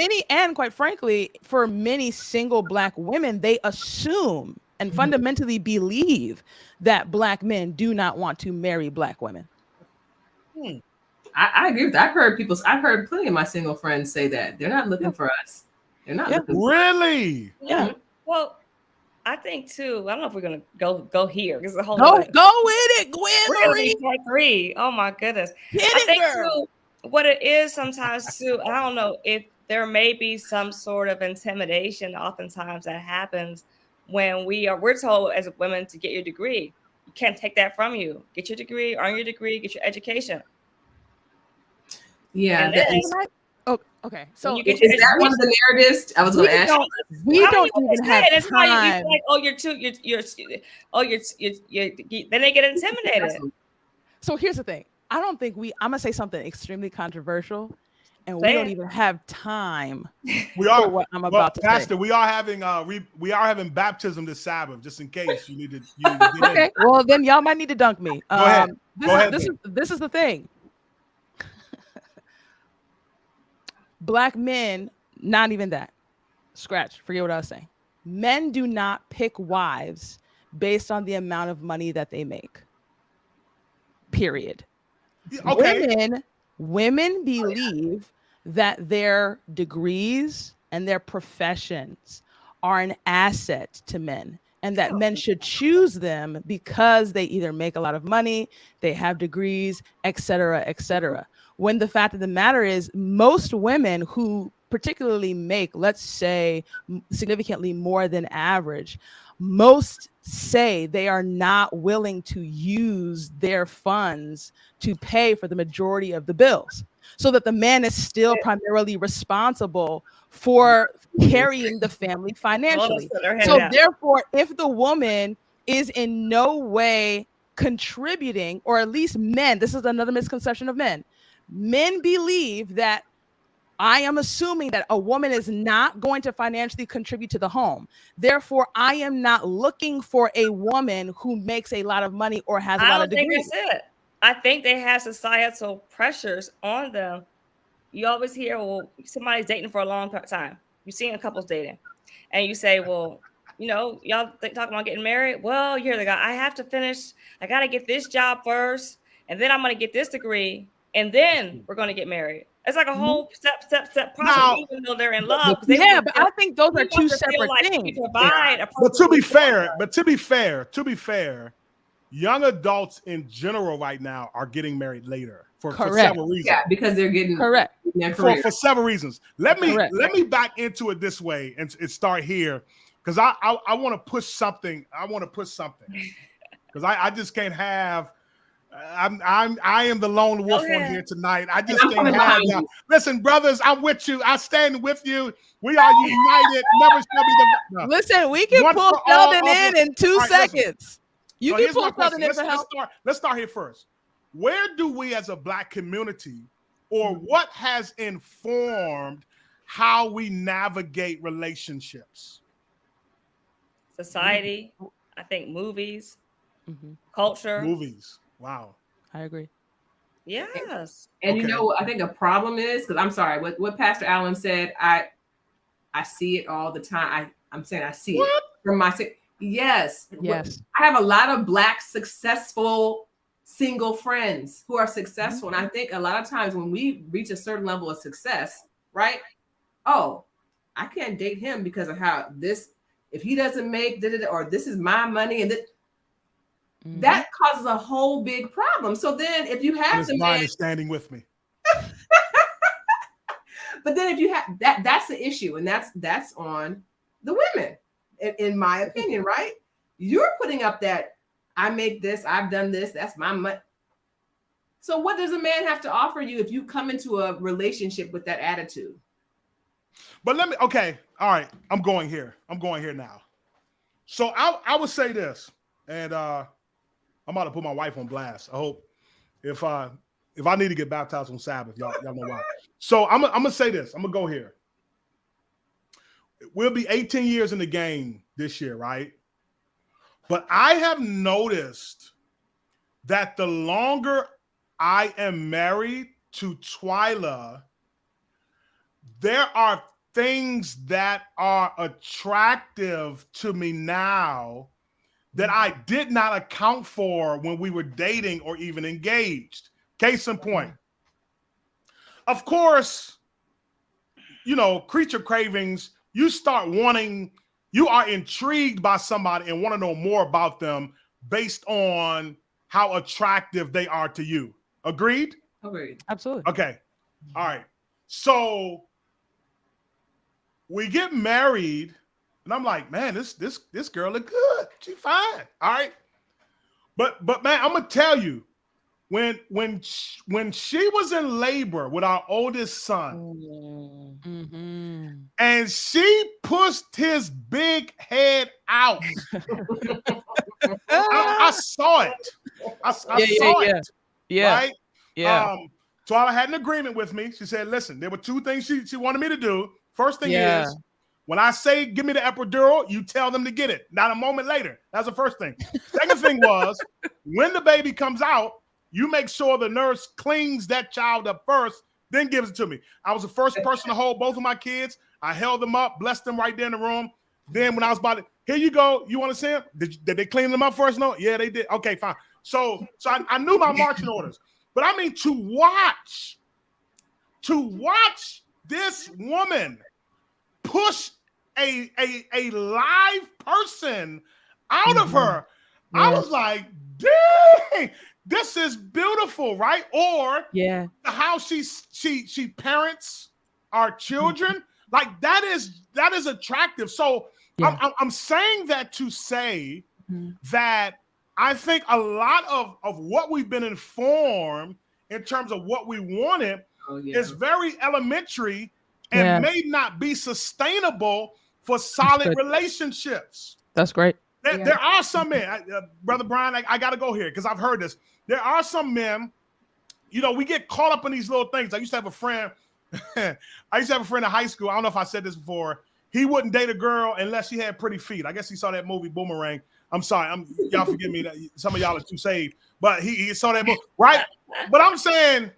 quite frankly, for many single Black women, they assume and fundamentally believe that Black men do not want to marry Black women. I agree with that. I've heard plenty of my single friends say that they're not looking for us. They're not looking for really. Yeah. Well, I think too. I don't know if we're gonna go here because the whole go with it, Gwen. We're gonna be part 3. Oh my goodness. I think too, what it is sometimes too. I don't know if there may be some sort of intimidation. Oftentimes that happens when we're told as women to get your degree. You can't take that from you. Get your degree, earn your degree, get your education. Yeah. Okay. So is that one of the narratives? I was going to ask. We don't even have that's time. Why you like, oh, then they get intimidated. So here's the thing. I don't think I'm gonna say something extremely controversial, and we don't even have time. We are what I'm about to Pastor, say. we are having baptism this Sabbath, just in case you need to get okay. in. Well, then y'all might need to dunk me. Go ahead. This is the thing. Black men, not even that. Forget what I was saying. Men do not pick wives based on the amount of money that they make. Period. Okay. Women believe that their degrees and their professions are an asset to men, and that men should choose them because they either make a lot of money, they have degrees, etc., etc. When the fact of the matter is, most women who particularly make, let's say, significantly more than average, most say they are not willing to use their funds to pay for the majority of the bills, so that the man is still primarily responsible for carrying the family financially. So therefore, if the woman is in no way contributing, or at least men, this is another misconception of men. Men believe that I am assuming that a woman is not going to financially contribute to the home. Therefore, I am not looking for a woman who makes a lot of money or has a lot of degrees. I don't think that's it. I think they have societal pressures on them. You always hear, well, somebody's dating for a long time. You've seen couples dating, and you say, well, y'all talking about getting married. Well, you're the guy. I have to finish. I got to get this job first, and then I'm going to get this degree, and then we're going to get married. It's like a whole step process, now, even though they're in love. But I think those are two separate things. But to be fair, young adults in general right now are getting married later for several reasons. Yeah, because they're getting correct for several reasons. Let me back into it this way and start here, because I want to push something. Because I just can't have. I am the lone wolf on here tonight. I just can't have y'all. Listen, brothers, I'm with you. I stand with you. We are united. Never shall be the. Listen, we can pull Sheldon in 2 seconds. You can pull Sheldon in for help. Let's start here first. Where do we as a Black community, or what has informed how we navigate relationships? Society, I think movies, culture. Movies. Wow. I agree. Yes. And I think a problem is, because I'm sorry, what Pastor Allen said, I see it all the time. I'm saying I see it from my yes. I have a lot of Black successful single friends who are successful. And I think a lot of times when we reach a certain level of success, right? Oh, I can't date him because of how if he doesn't make or this is my money, and that causes a whole big problem. So then if you have the man standing with me. But then if you have that's the issue, and that's on the women, in my opinion, right? You're putting up that I make this, I've done this, that's my money. So what does a man have to offer you if you come into a relationship with that attitude? But all right, I'm going here now. So I would say this, and I'm about to put my wife on blast. I hope if I need to get baptized on Sabbath, y'all know why. So I'm gonna say this. I'm gonna go here. We'll be 18 years in the game this year, right? But I have noticed that the longer I am married to Twyla, there are things that are attractive to me now that I did not account for when we were dating or even engaged. Case in point, of course, you know, creature cravings, you start wanting, you are intrigued by somebody and want to know more about them based on how attractive they are to you. Agreed? Agreed. Absolutely. Okay. All right. So we get married, and I'm like, man, this girl look good. She fine. All right. But man, I'm gonna tell you, when she was in labor with our oldest son, and she pushed his big head out, I saw it. I saw it. Yeah. Right? Yeah. So I had an agreement with me. She said, listen, there were two things she wanted me to do. First thing is, when I say give me the epidural, you tell them to get it. Not a moment later. That's the first thing. Second thing was, when the baby comes out, you make sure the nurse cleans that child up first, then gives it to me. I was the first person to hold both of my kids. I held them up, blessed them right there in the room. Then when I was about to, here you go. You want to see them? Did they clean them up first? No? Yeah, they did. Okay, fine. So I knew my marching orders. But I mean, to watch this woman push a live person out of her, I was like, dang, this is beautiful, right? Or how she parents our children, like that is attractive. So I'm saying that to say that I think a lot of what we've been informed in terms of what we wanted is very elementary and may not be sustainable for solid relationships. That's great. There are some men, Brother Brian, I got to go here because I've heard this. There are some men, you know, we get caught up in these little things. I used to have a friend. I used to have a friend in high school. I don't know if I said this before. He wouldn't date a girl unless she had pretty feet. I guess he saw that movie Boomerang. I'm sorry. Y'all forgive me. Some of y'all are too saved. But he saw that movie, right? But I'm saying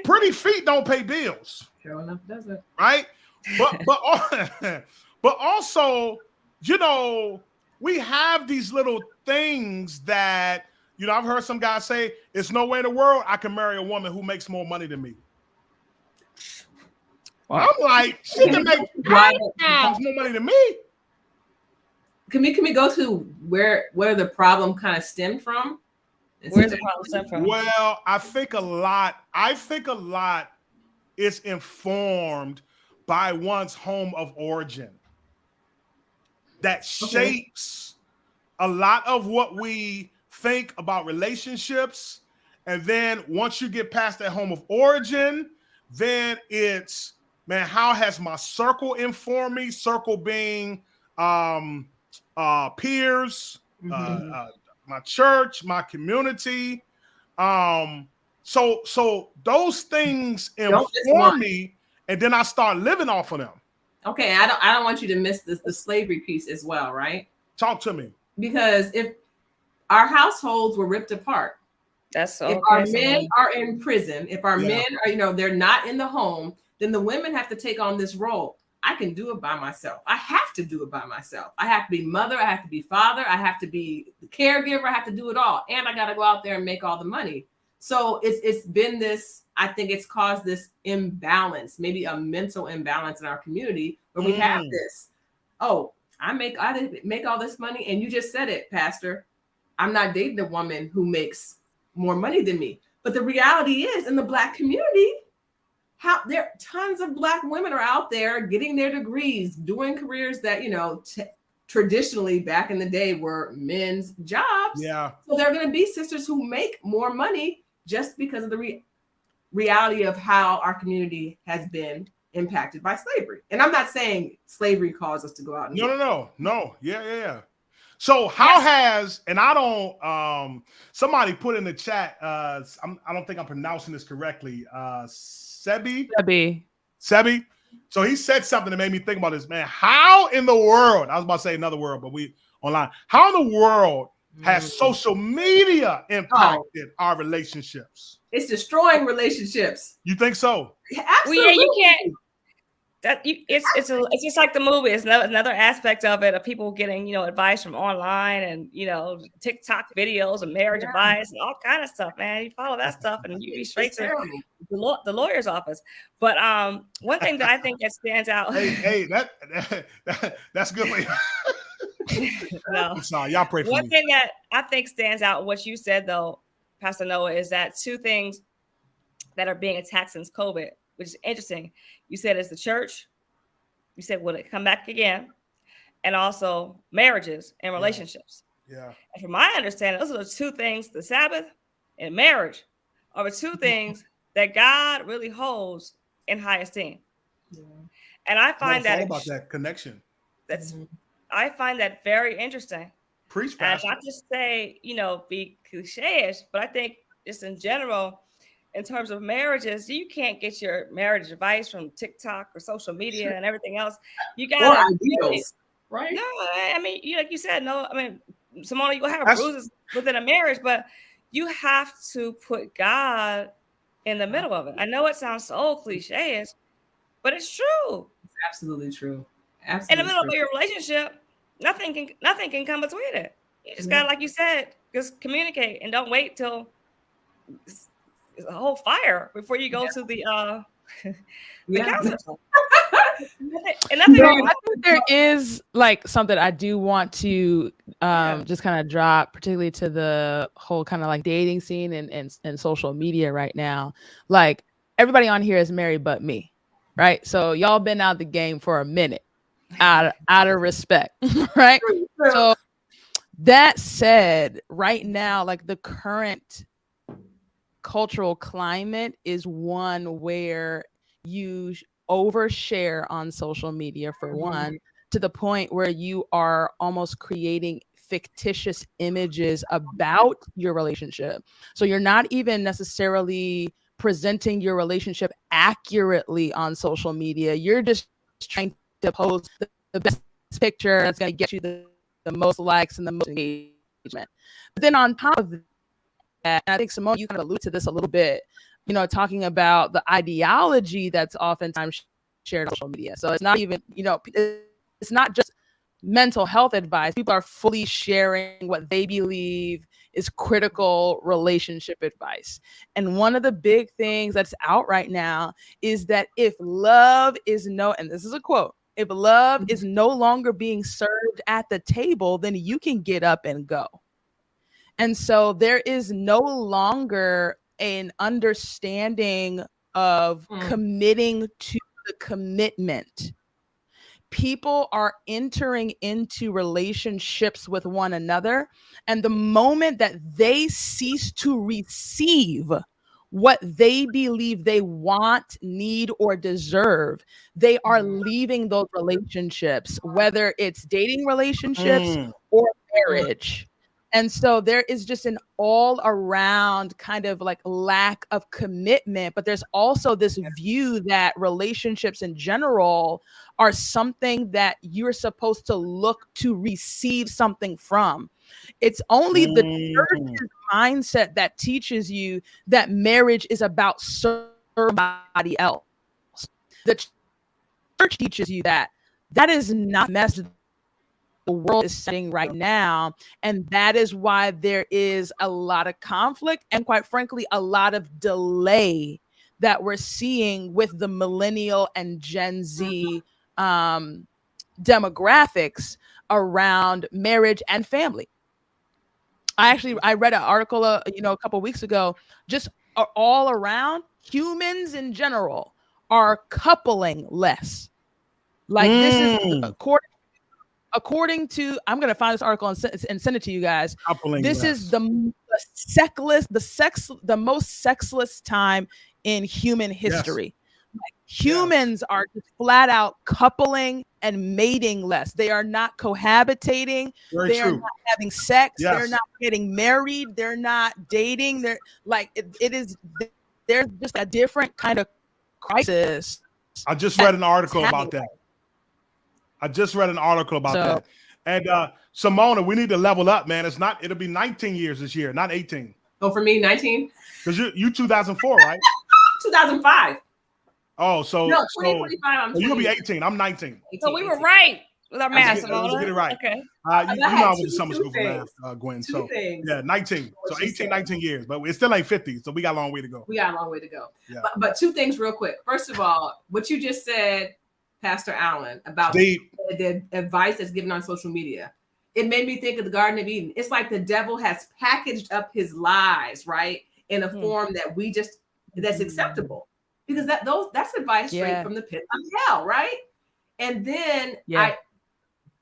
pretty feet don't pay bills. Sure enough, does it? Right? But also, you know, we have these little things that, you know, I've heard some guys say, it's no way in the world I can marry a woman who makes more money than me. Wow. I'm like, she can make 5 times more money than me. Can we go to where the problem kind of stemmed from? Where's the problem stem from? Well, I think a lot is informed by one's home of origin. That shapes a lot of what we think about relationships. And then once you get past that home of origin, then it's, man, how has my circle informed me? Circle being peers, my church, my community. So those things inform me, and then I start living off of them. Okay, I don't want you to miss the slavery piece as well, right? Talk to me. Because if our households were ripped apart, if our men are in prison, if our men are, you know, they're not in the home, then the women have to take on this role. I can do it by myself. I have to do it by myself. I have to be mother. I have to be father. I have to be the caregiver. I have to do it all. And I got to go out there and make all the money. So it's been this, I think it's caused this imbalance, maybe a mental imbalance in our community where we have this, I make all this money. And you just said it, Pastor, I'm not dating a woman who makes more money than me. But the reality is in the Black community, tons of Black women are out there getting their degrees, doing careers that, you know, traditionally back in the day were men's jobs. Yeah. So there are going to be sisters who make more money just because of the reality of how our community has been impacted by slavery. And I'm not saying slavery caused us to go out and No. Yeah. So how has, and I don't, somebody put in the chat, I don't think I'm pronouncing this correctly, Sebi. So he said something that made me think about this, man. How in the world, I was about to say another word, but we online, how in the world has social media impacted our relationships? It's destroying relationships. You think so? Absolutely. Well, yeah, you can't. it's just like the movie. It's another aspect of it, of people getting advice from online and TikTok videos and marriage advice and all kind of stuff. Man, you follow that stuff and you be straight to the lawyer's office. But one thing that I think that stands out. Hey, that's good. No, I'm sorry, y'all pray for me. One thing that I think stands out, what you said though, Pastor Noah, is that two things that are being attacked since COVID, which is interesting. You said it's the church. You said, will it come back again? And also marriages and relationships. Yeah. And from my understanding, those are the two things, the Sabbath and marriage are the two things that God really holds in high esteem. Yeah. And I find that about that connection. I find that very interesting. Preach, Pastor. And not just say, be cliche-ish, but I think just in general, in terms of marriages, you can't get your marriage advice from TikTok or social media and everything else. You got ideals, right? No, I mean, like you said, no. I mean, Simona, you'll have bruises within a marriage, but you have to put God in the middle of it. I know it sounds so cliche, but it's true. It's absolutely true. Absolutely. In the middle of your relationship, nothing can come between it. You just got, like you said, just communicate and don't wait till it's a whole fire before you go to the counselor. I think there is like something I do want to just kind of drop, particularly to the whole kind of like dating scene and social media right now. Like everybody on here is married but me, right? So y'all been out the game for a minute out of respect, right? So that said, right now, like the current cultural climate is one where you overshare on social media, for one, to the point where you are almost creating fictitious images about your relationship. So you're not even necessarily presenting your relationship accurately on social media. You're just trying to post the best picture that's going to get you the most likes and the most engagement. But then on top of that, and I think, Simone, you kind of allude to this a little bit, talking about the ideology that's oftentimes shared on social media. So it's not even, it's not just mental health advice. People are fully sharing what they believe is critical relationship advice. And one of the big things that's out right now is that if love is and this is a quote, if love is no longer being served at the table, then you can get up and go. And so there is no longer an understanding of committing to the commitment. People are entering into relationships with one another, and the moment that they cease to receive what they believe they want, need, or deserve, they are leaving those relationships, whether it's dating relationships or marriage. And so there is just an all around kind of like lack of commitment, but there's also this view that relationships in general are something that you're supposed to look to receive something from. It's only the church's mindset that teaches you that marriage is about somebody else. The church teaches you that. That is not the message the world is setting right now. And that is why there is a lot of conflict and, quite frankly, a lot of delay that we're seeing with the millennial and Gen Z demographics around marriage and family. I read an article, a couple of weeks ago, just all around humans in general are coupling less. Like this is according to, I'm going to find this article and send it to you guys. This is the most sexless time in human history. Yes. Like, humans are just flat out coupling and mating less. They are not cohabitating. They are not having sex. Yes. They're not getting married. They're not dating. They're like, there's just a different kind of crisis. I just read an article about that. That. And Simona, we need to level up, man. It'll be 19 years this year, not 18. Oh, for me, 19? Because you 2004, right? 2005. Oh, so no, 2025. I'm you'll be 18. I'm 19. 18, So we were right with our math. Let's get it right. Okay. You know I went to summer school for math, Gwen. Two so things. yeah, 19. So 18, 19 years, but it still ain't 50. So we got a long way to go. We got a long way to go. Yeah. But two things real quick. First of all, what you just said, Pastor Allen, about the advice that's given on social media, it made me think of the Garden of Eden. It's like the devil has packaged up his lies, right, in a form that that's acceptable, because that's advice straight from the pit of hell, right? And then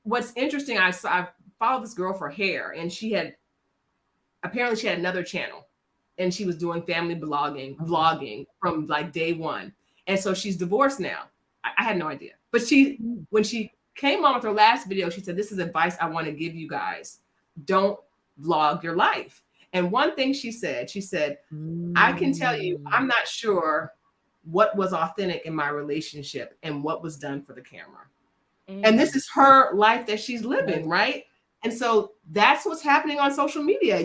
what's interesting, I followed this girl for hair, and she had another channel, and she was doing family vlogging from like day one, and so she's divorced now. I had no idea, but when she came on with her last video, she said, "This is advice I want to give you guys. Don't vlog your life." And one thing she said, "I can tell you, I'm not sure what was authentic in my relationship and what was done for the camera." And this is her life that she's living, right? And so that's what's happening on social media.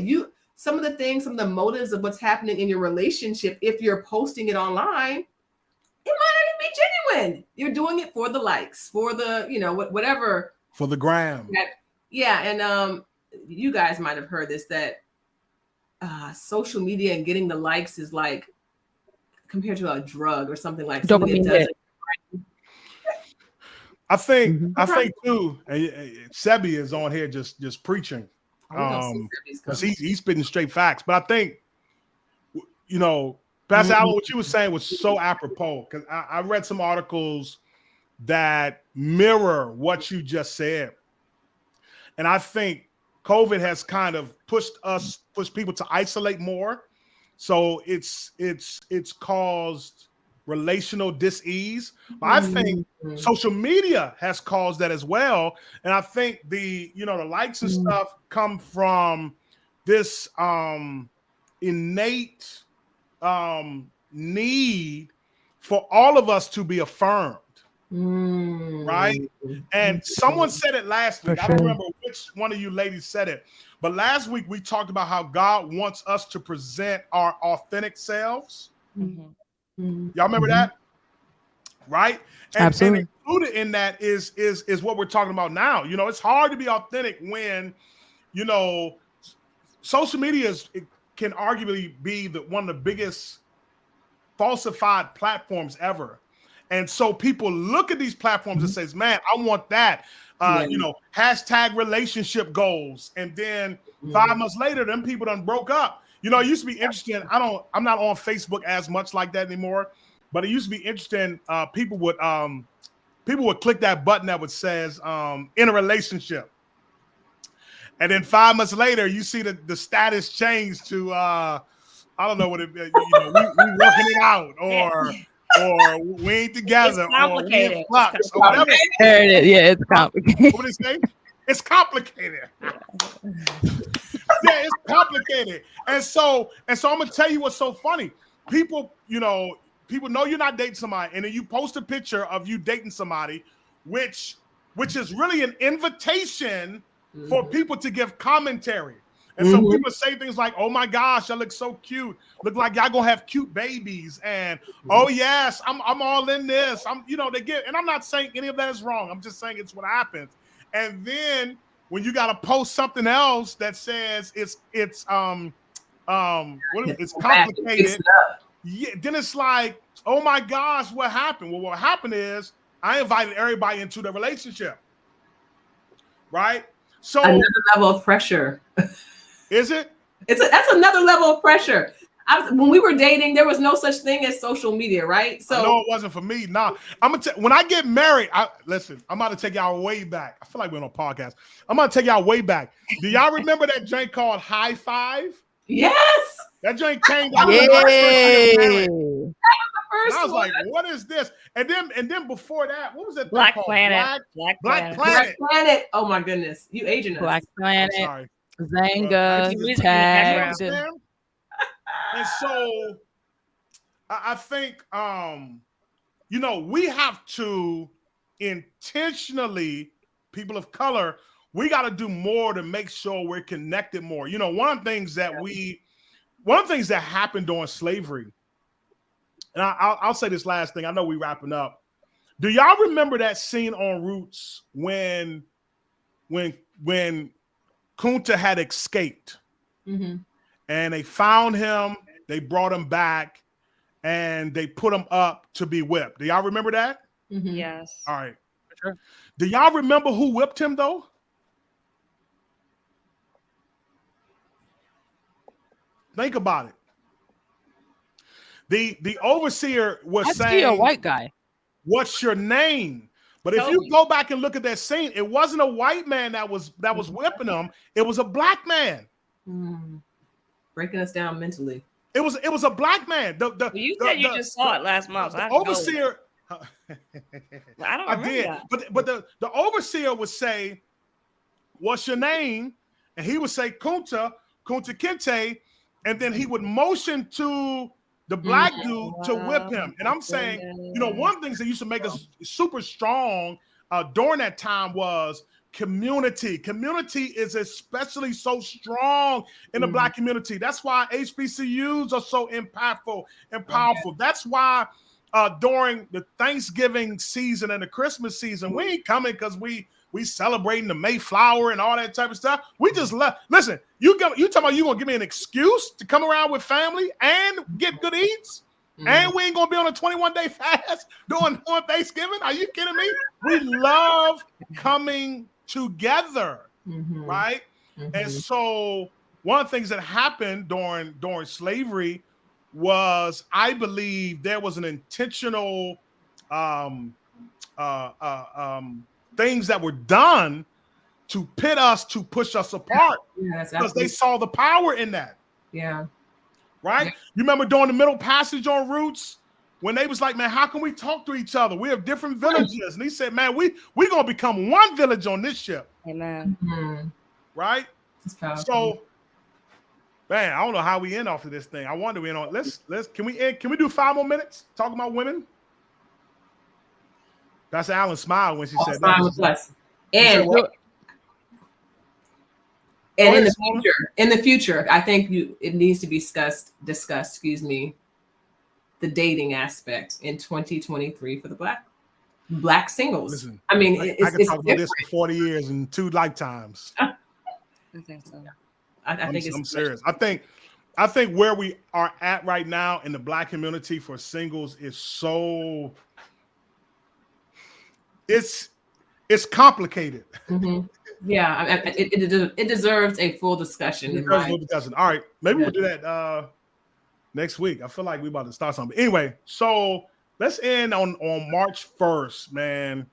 Some of the motives of what's happening in your relationship, if you're posting it online, it might not even be genuine. You're doing it for the likes, for the, whatever. For the gram. Yeah. And you guys might have heard this, that social media and getting the likes is like compared to a drug or something like that. I think too, Sebi is on here just preaching. Because he's spitting straight facts. But I think, Pastor Allen, what you were saying was so apropos, because I read some articles that mirror what you just said. And I think COVID has kind of pushed people to isolate more. So it's caused relational dis-ease. But I think social media has caused that as well. And I think the likes and stuff come from this innate need for all of us to be affirmed. Right? And someone said it last week. I don't remember which one of you ladies said it, but last week we talked about how God wants us to present our authentic selves. Y'all remember that? Right? And included in that is what we're talking about now. It's hard to be authentic when, social media can arguably be one of the biggest falsified platforms ever. And so people look at these platforms and says, man, I want that, hashtag relationship goals. And then 5 months later, them people done broke up. It used to be interesting. I'm not on Facebook as much like that anymore, but it used to be interesting. People would click that button that would says in a relationship. And then 5 months later, you see the status change to I don't know what it we working it out, or we ain't together, or we in flux, or whatever. There it is. Yeah, it's complicated. What did it say? It's complicated. Yeah, it's complicated. And so I'm gonna tell you what's so funny. People know you're not dating somebody, and then you post a picture of you dating somebody, which is really an invitation for people to give commentary. And so people say things like, "Oh my gosh, I look so cute. Look like y'all gonna have cute babies." And "Oh yes, I'm all in this." They get, and I'm not saying any of that is wrong. I'm just saying it's what happens. And then when you gotta post something else that says it's complicated, then it's like, "Oh my gosh, what happened?" Well, what happened is I invited everybody into the relationship, right? So another level of pressure. Is it? That's another level of pressure. When we were dating, there was no such thing as social media, right? So no, it wasn't for me. Nah, when I get married, listen, I'm about to take y'all way back. I feel like we're on a podcast. I'm gonna take y'all way back. Do y'all remember that joint called High Five? Yes. That joint came out. Yeah. That was the first I was one. like, what is this? And then before that, what was that? Black called? Planet. Black Planet. Black Planet. Oh my goodness, you aging us. Black Planet. I'm sorry. Zanga, Tagged. And so I think we have to intentionally, people of color, we got to do more to make sure we're connected more. One of the things that happened during slavery and I'll say this last thing. I know we wrapping up. Do y'all remember that scene on Roots when Kunta had escaped, and they found him, they brought him back, and they put him up to be whipped? Do y'all remember that? Yes. All right. Sure. Do y'all remember who whipped him though? Think about it. The overseer was saying, a white guy. What's your name? But if you go back and look at that scene, it wasn't a white man that was whipping him. It was a black man. Breaking us down mentally. It was a black man. You said you just saw it last month. So the overseer. I don't remember that. But the overseer would say, "What's your name?" And he would say, "Kunta Kinte," and then he would motion to the black dude to whip him. And I'm saying, one of the things that used to make us super strong during that time was community. Community is especially so strong in the black community. That's why HBCUs are so impactful and powerful. That's why during the Thanksgiving season and the Christmas season, we ain't coming because we celebrating the Mayflower and all that type of stuff. We just listen. You talking about you gonna give me an excuse to come around with family and get good eats, and we ain't gonna be on a 21-day fast during Thanksgiving? Are you kidding me? We love coming together, right? And so one of the things that happened during slavery was, I believe, there was an intentional things that were done to pit us, to push us apart, because they saw the power in that. Yeah. Right? You remember during the Middle Passage on Roots, when they was like, man, how can we talk to each other? We have different villages. And he said, man, we're going to become one village on this ship. Amen. Right? So, man, I don't know how we end off of this thing. I wonder we end on. Can we do 5 more minutes talking about women? That's Alan smiled when she said that. And in the future, I think it needs to be discussed, the dating aspect in 2023 for the black singles. Listen, I mean, I can talk about this for 40 years and 2 lifetimes. I think so. I'm serious. I think where we are at right now in the black community for singles is so it's complicated. Yeah, it deserves a full discussion. All right, maybe we'll do that next week. I feel like we're about to start something. Anyway, so let's end on March 1st, man.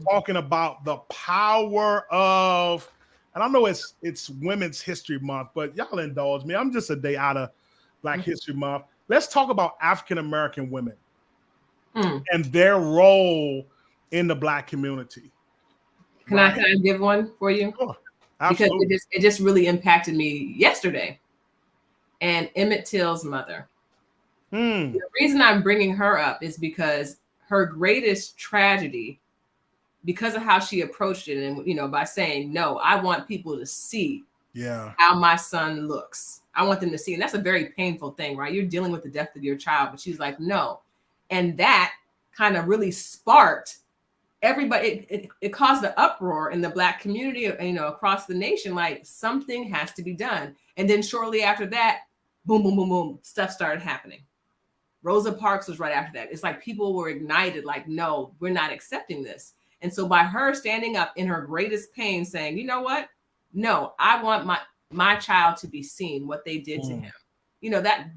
Talking about the power of, and I know it's Women's History Month, but y'all indulge me. I'm just a day out of Black History Month. Let's talk about African American women and their role in the black community. Can I give one for you? Sure. Because it just really impacted me yesterday. And Emmett Till's mother. The reason I'm bringing her up is because her greatest tragedy, because of how she approached it, and by saying, no, I want people to see how my son looks. I want them to see. And that's a very painful thing, right? You're dealing with the death of your child, but she's like, no. And that kind of really sparked everybody. It caused an uproar in the black community, across the nation, like something has to be done. And then shortly after that, boom, boom, boom, boom, stuff started happening. Rosa Parks was right after that. It's like people were ignited, like, no, we're not accepting this. And so by her standing up in her greatest pain saying, you know what? No, I want my child to be seen, what they did to him.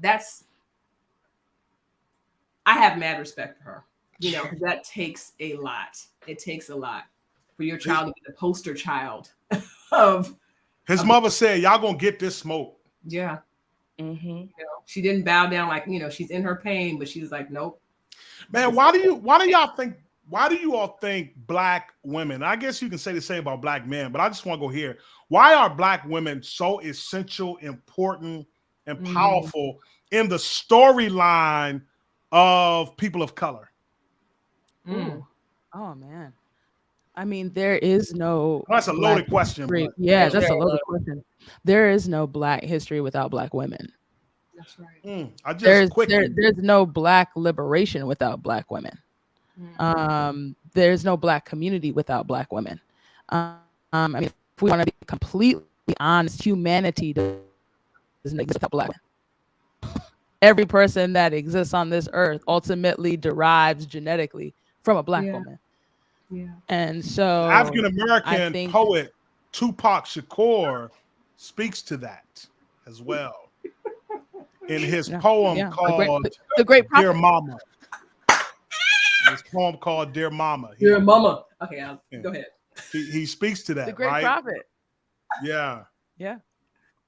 That's, I have mad respect for her. That takes a lot. It takes a lot for your child to be the poster child of. His mother said, y'all gonna get this smoke. Yeah. She didn't bow down, like, she's in her pain, but she's like, nope. Man, why do you all think black women, I guess you can say the same about black men, but I just want to go here. Why are black women so essential, important, and powerful in the storyline of people of color? Oh man, I mean, there is no. That's a loaded question. Yeah, that's a loaded question. There is no black history without black women. That's right. I just there's no Black liberation without Black women. There's no Black community without Black women. I mean, if we want to be completely honest, humanity doesn't exist without Black women. Every person that exists on this earth ultimately derives genetically from a Black woman. Yeah. And so African American poet Tupac Shakur speaks to that as well in his poem called the Great Prophet. Dear Mama. His poem called Dear Mama. Dear Mama. Okay, go ahead. He speaks to that. The Great Prophet. Yeah. Yeah.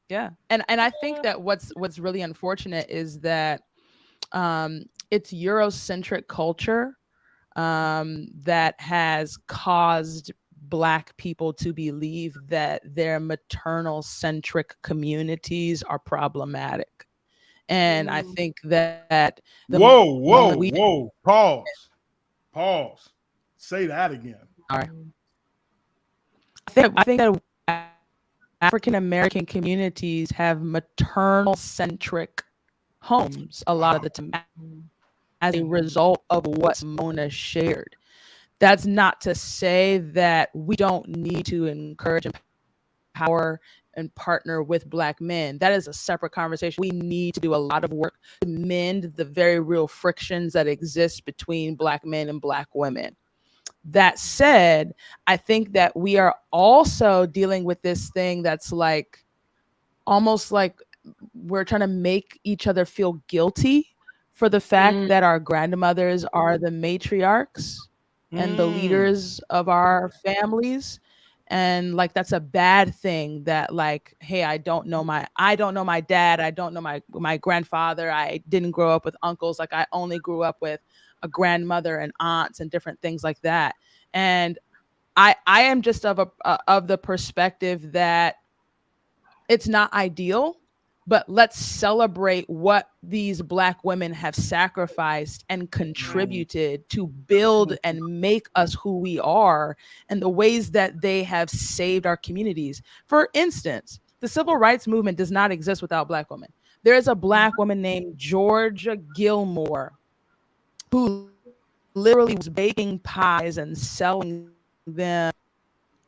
Yeah. And I think that what's really unfortunate is that it's Eurocentric culture that has caused Black people to believe that their maternal centric communities are problematic. And I think that whoa, pause. Say that again. All right. I think that African American communities have maternal centric homes a lot of the time as a result of what Mona shared. That's not to say that we don't need to encourage, empower, and partner with Black men. That is a separate conversation. We need to do a lot of work to mend the very real frictions that exist between Black men and Black women. That said, I think that we are also dealing with this thing that's like almost like we're trying to make each other feel guilty for the fact that our grandmothers are the matriarchs and the leaders of our families. And like, that's a bad thing that like, hey, I don't know my dad. I don't know my grandfather. I didn't grow up with uncles. Like I only grew up with a grandmother and aunts and different things like that. And I am just of the perspective that it's not ideal, but let's celebrate what these Black women have sacrificed and contributed to build and make us who we are and the ways that they have saved our communities. For instance, the civil rights movement does not exist without Black women. There is a Black woman named Georgia Gilmore who literally was baking pies and selling them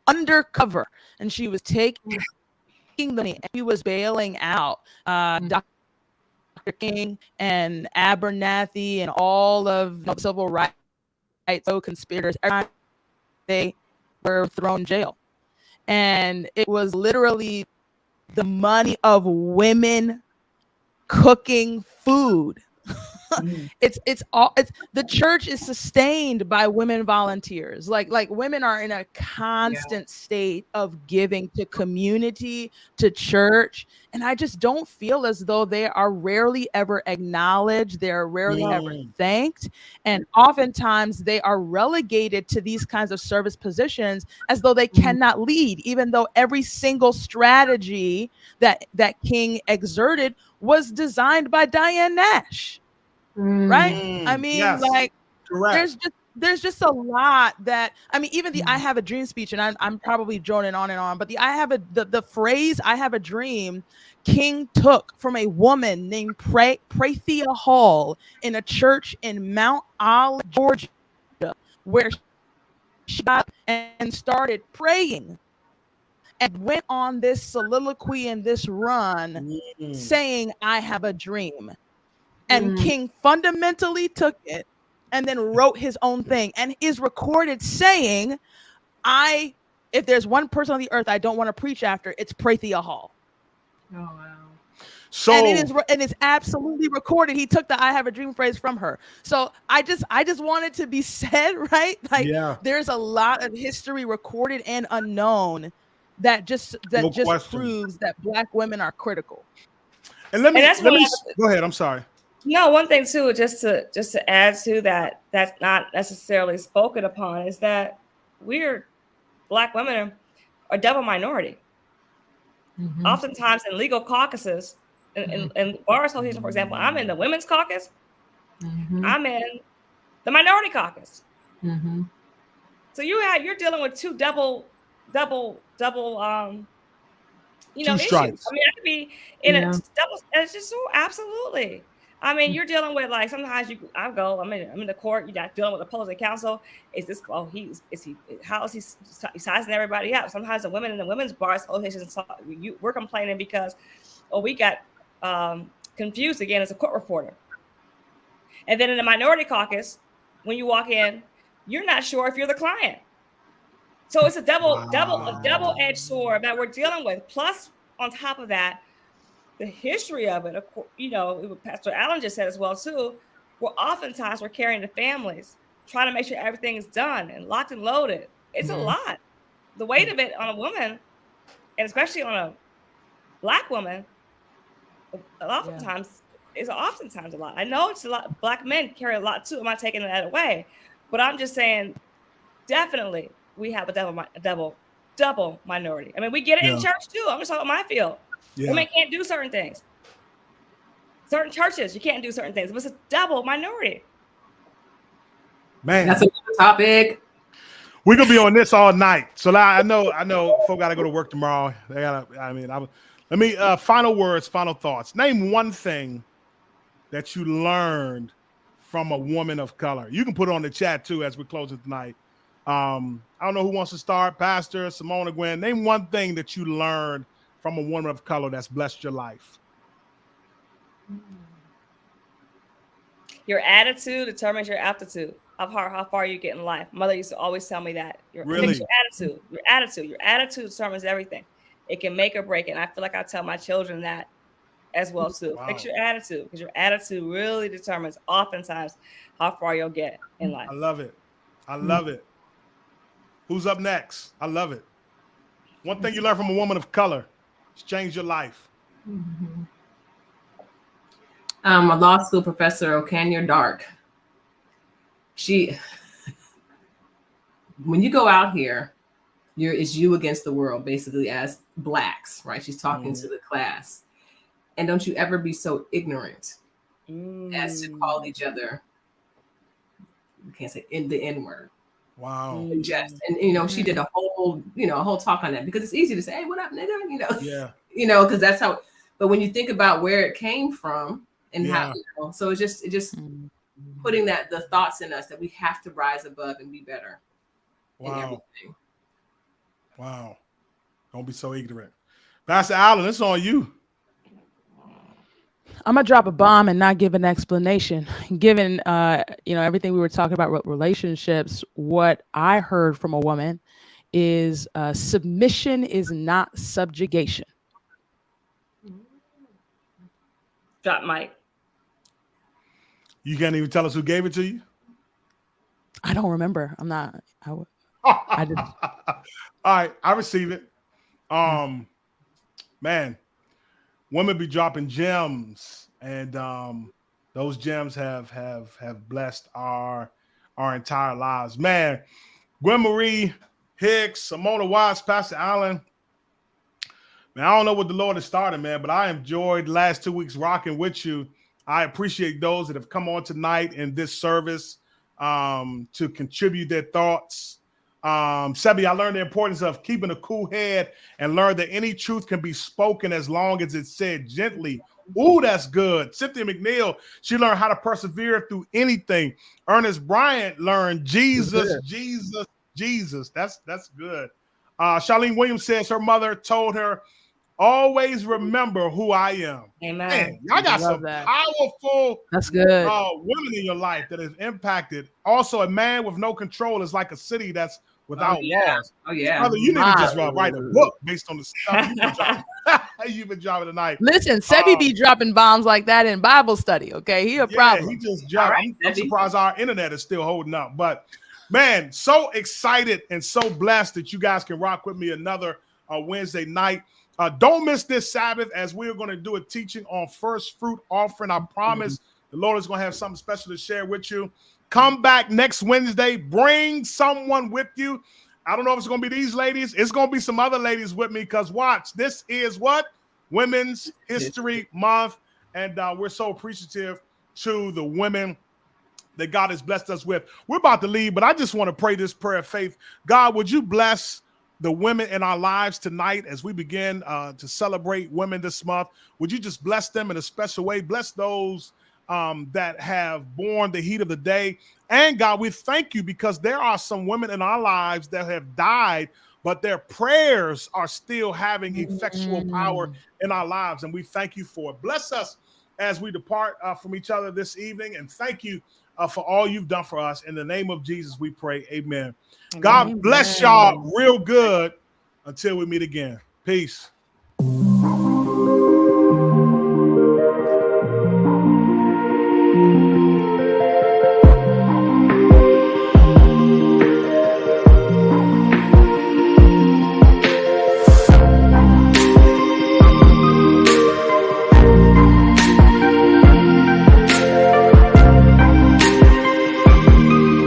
undercover, and she was taking the money and she was bailing out Dr. King and Abernathy and all of civil rights conspirators. They were thrown in jail, and it was literally the money of women cooking food. It's the church is sustained by women volunteers. Like women are in a constant state of giving to community, to church, and I just don't feel as though they are rarely ever acknowledged. They're rarely ever thanked, and oftentimes they are relegated to these kinds of service positions as though they cannot lead, even though every single strategy that King exerted was designed by Diane Nash. Right? I mean, like, correct. There's just a lot that, I mean, even the I have a dream speech, and I'm probably droning on and on, but the phrase I have a dream, King took from a woman named Prathia Hall in a church in Mount Olive, Georgia, where she got and started praying and went on this soliloquy and this run saying, I have a dream. And King fundamentally took it and then wrote his own thing and is recorded saying, if there's one person on the earth I don't want to preach after, it's Prathia Hall. Oh, wow. So, and it's absolutely recorded. He took the I have a dream phrase from her. So I just want it to be said, right? Like there's a lot of history recorded and unknown that just proves that Black women are critical. And let me go ahead. I'm sorry. No, one thing too, just to add to that, that's not necessarily spoken upon, is that Black women are double minority. Oftentimes in legal caucuses, in bar association, for example, I'm in the women's caucus. I'm in the minority caucus. So you're dealing with two double issues. I mean, I could be in a double. It's just so absolutely. I mean, you're dealing with like sometimes I'm in the court. You're not dealing with opposing counsel. Is this? Oh, how is he sizing everybody up? Sometimes the women in the women's bar associations, we're complaining because, we got confused again as a court reporter. And then in the minority caucus, when you walk in, you're not sure if you're the client. So it's a double-edged sword that we're dealing with. Plus, on top of that, the history of it, of course, Pastor Allen just said as well too. Oftentimes we're carrying the families, trying to make sure everything is done and locked and loaded. It's a lot. The weight of it on a woman, and especially on a Black woman, oftentimes a lot. I know it's a lot. Black men carry a lot too. I'm not taking that away, but I'm just saying, definitely we have a double minority. I mean, we get it in church too. I'm just talking about my field. Yeah. Women can't do certain things. Certain churches, you can't do certain things. It was a double minority. Man, that's a good topic. We're gonna be on this all night. So now I know folks gotta go to work tomorrow. Let me final words, final thoughts. Name one thing that you learned from a woman of color. You can put it on the chat too as we close it tonight. I don't know who wants to start. Pastor Simone or Gwen. Name one thing that you learned from a woman of color that's blessed your life. Your attitude determines your aptitude of how far you get in life. Mother used to always tell me that. Really? Your attitude determines everything. It can make or break it. And I feel like I tell my children that as well too. Wow. Fix your attitude, because your attitude really determines oftentimes how far you'll get in life. I love it. Who's up next? I love it. One thing you learn from a woman of color. It's changed your life. A law school professor, Okanya Dark. When you go out here, it's you against the world, basically, as Blacks, right? She's talking to the class. And don't you ever be so ignorant as to call each other, you can't say the N-word. Wow. And she did a whole talk on that, because it's easy to say, hey, what up, nigga? Yeah. Because that's how, but when you think about where it came from and how, so it just putting the thoughts in us that we have to rise above and be better. Wow. In everything. Wow. Don't be so ignorant. Pastor Allen, it's on you. I'm gonna drop a bomb and not give an explanation. Given everything we were talking about with relationships, what I heard from a woman is submission is not subjugation. Drop mic. You can't even tell us who gave it to you? I don't remember. I'm not. I did. All right, I receive it. Man, women be dropping gems, and those gems have blessed our entire lives. Man, Gwen Marie Hicks, Simona Watts, Pastor Allen. Man, I don't know what the Lord has started, man, but I enjoyed the last 2 weeks rocking with you. I appreciate those that have come on tonight in this service to contribute their thoughts. Sebi, I learned the importance of keeping a cool head and learned that any truth can be spoken as long as it's said gently. Ooh, that's good. Cynthia McNeil, she learned how to persevere through anything. Ernest Bryant learned Jesus. That's good. Charlene Williams says her mother told her, always remember who I am. Amen. Man, y'all got some powerful that's good. Women in your life that have impacted. Also, a man with no control is like a city that's without walls. Oh, yeah. Brother, you need to just write a book based on the stuff you've been dropping tonight. Listen, Sebi be dropping bombs like that in Bible study, okay? He a problem. He just dropped. Right, I'm surprised our internet is still holding up. But, man, so excited and so blessed that you guys can rock with me another Wednesday night. Don't miss this Sabbath, as we're going to do a teaching on first fruit offering. I promise the Lord is going to have something special to share with you. Come back next Wednesday. Bring someone with you. I don't know if it's going to be these ladies. It's going to be some other ladies with me, because watch, this is what? Women's History Month. And we're so appreciative to the women that God has blessed us with. We're about to leave, but I just want to pray this prayer of faith. God, would you bless the women in our lives tonight as we begin to celebrate women this month. Would you just bless them in a special way? Bless those that have borne the heat of the day. And God, we thank you because there are some women in our lives that have died, but their prayers are still having effectual power in our lives. And we thank you for it. Bless us as we depart from each other this evening. And thank you for all you've done for us. In the name of Jesus, we pray. Amen. God bless y'all real good until we meet again. Peace.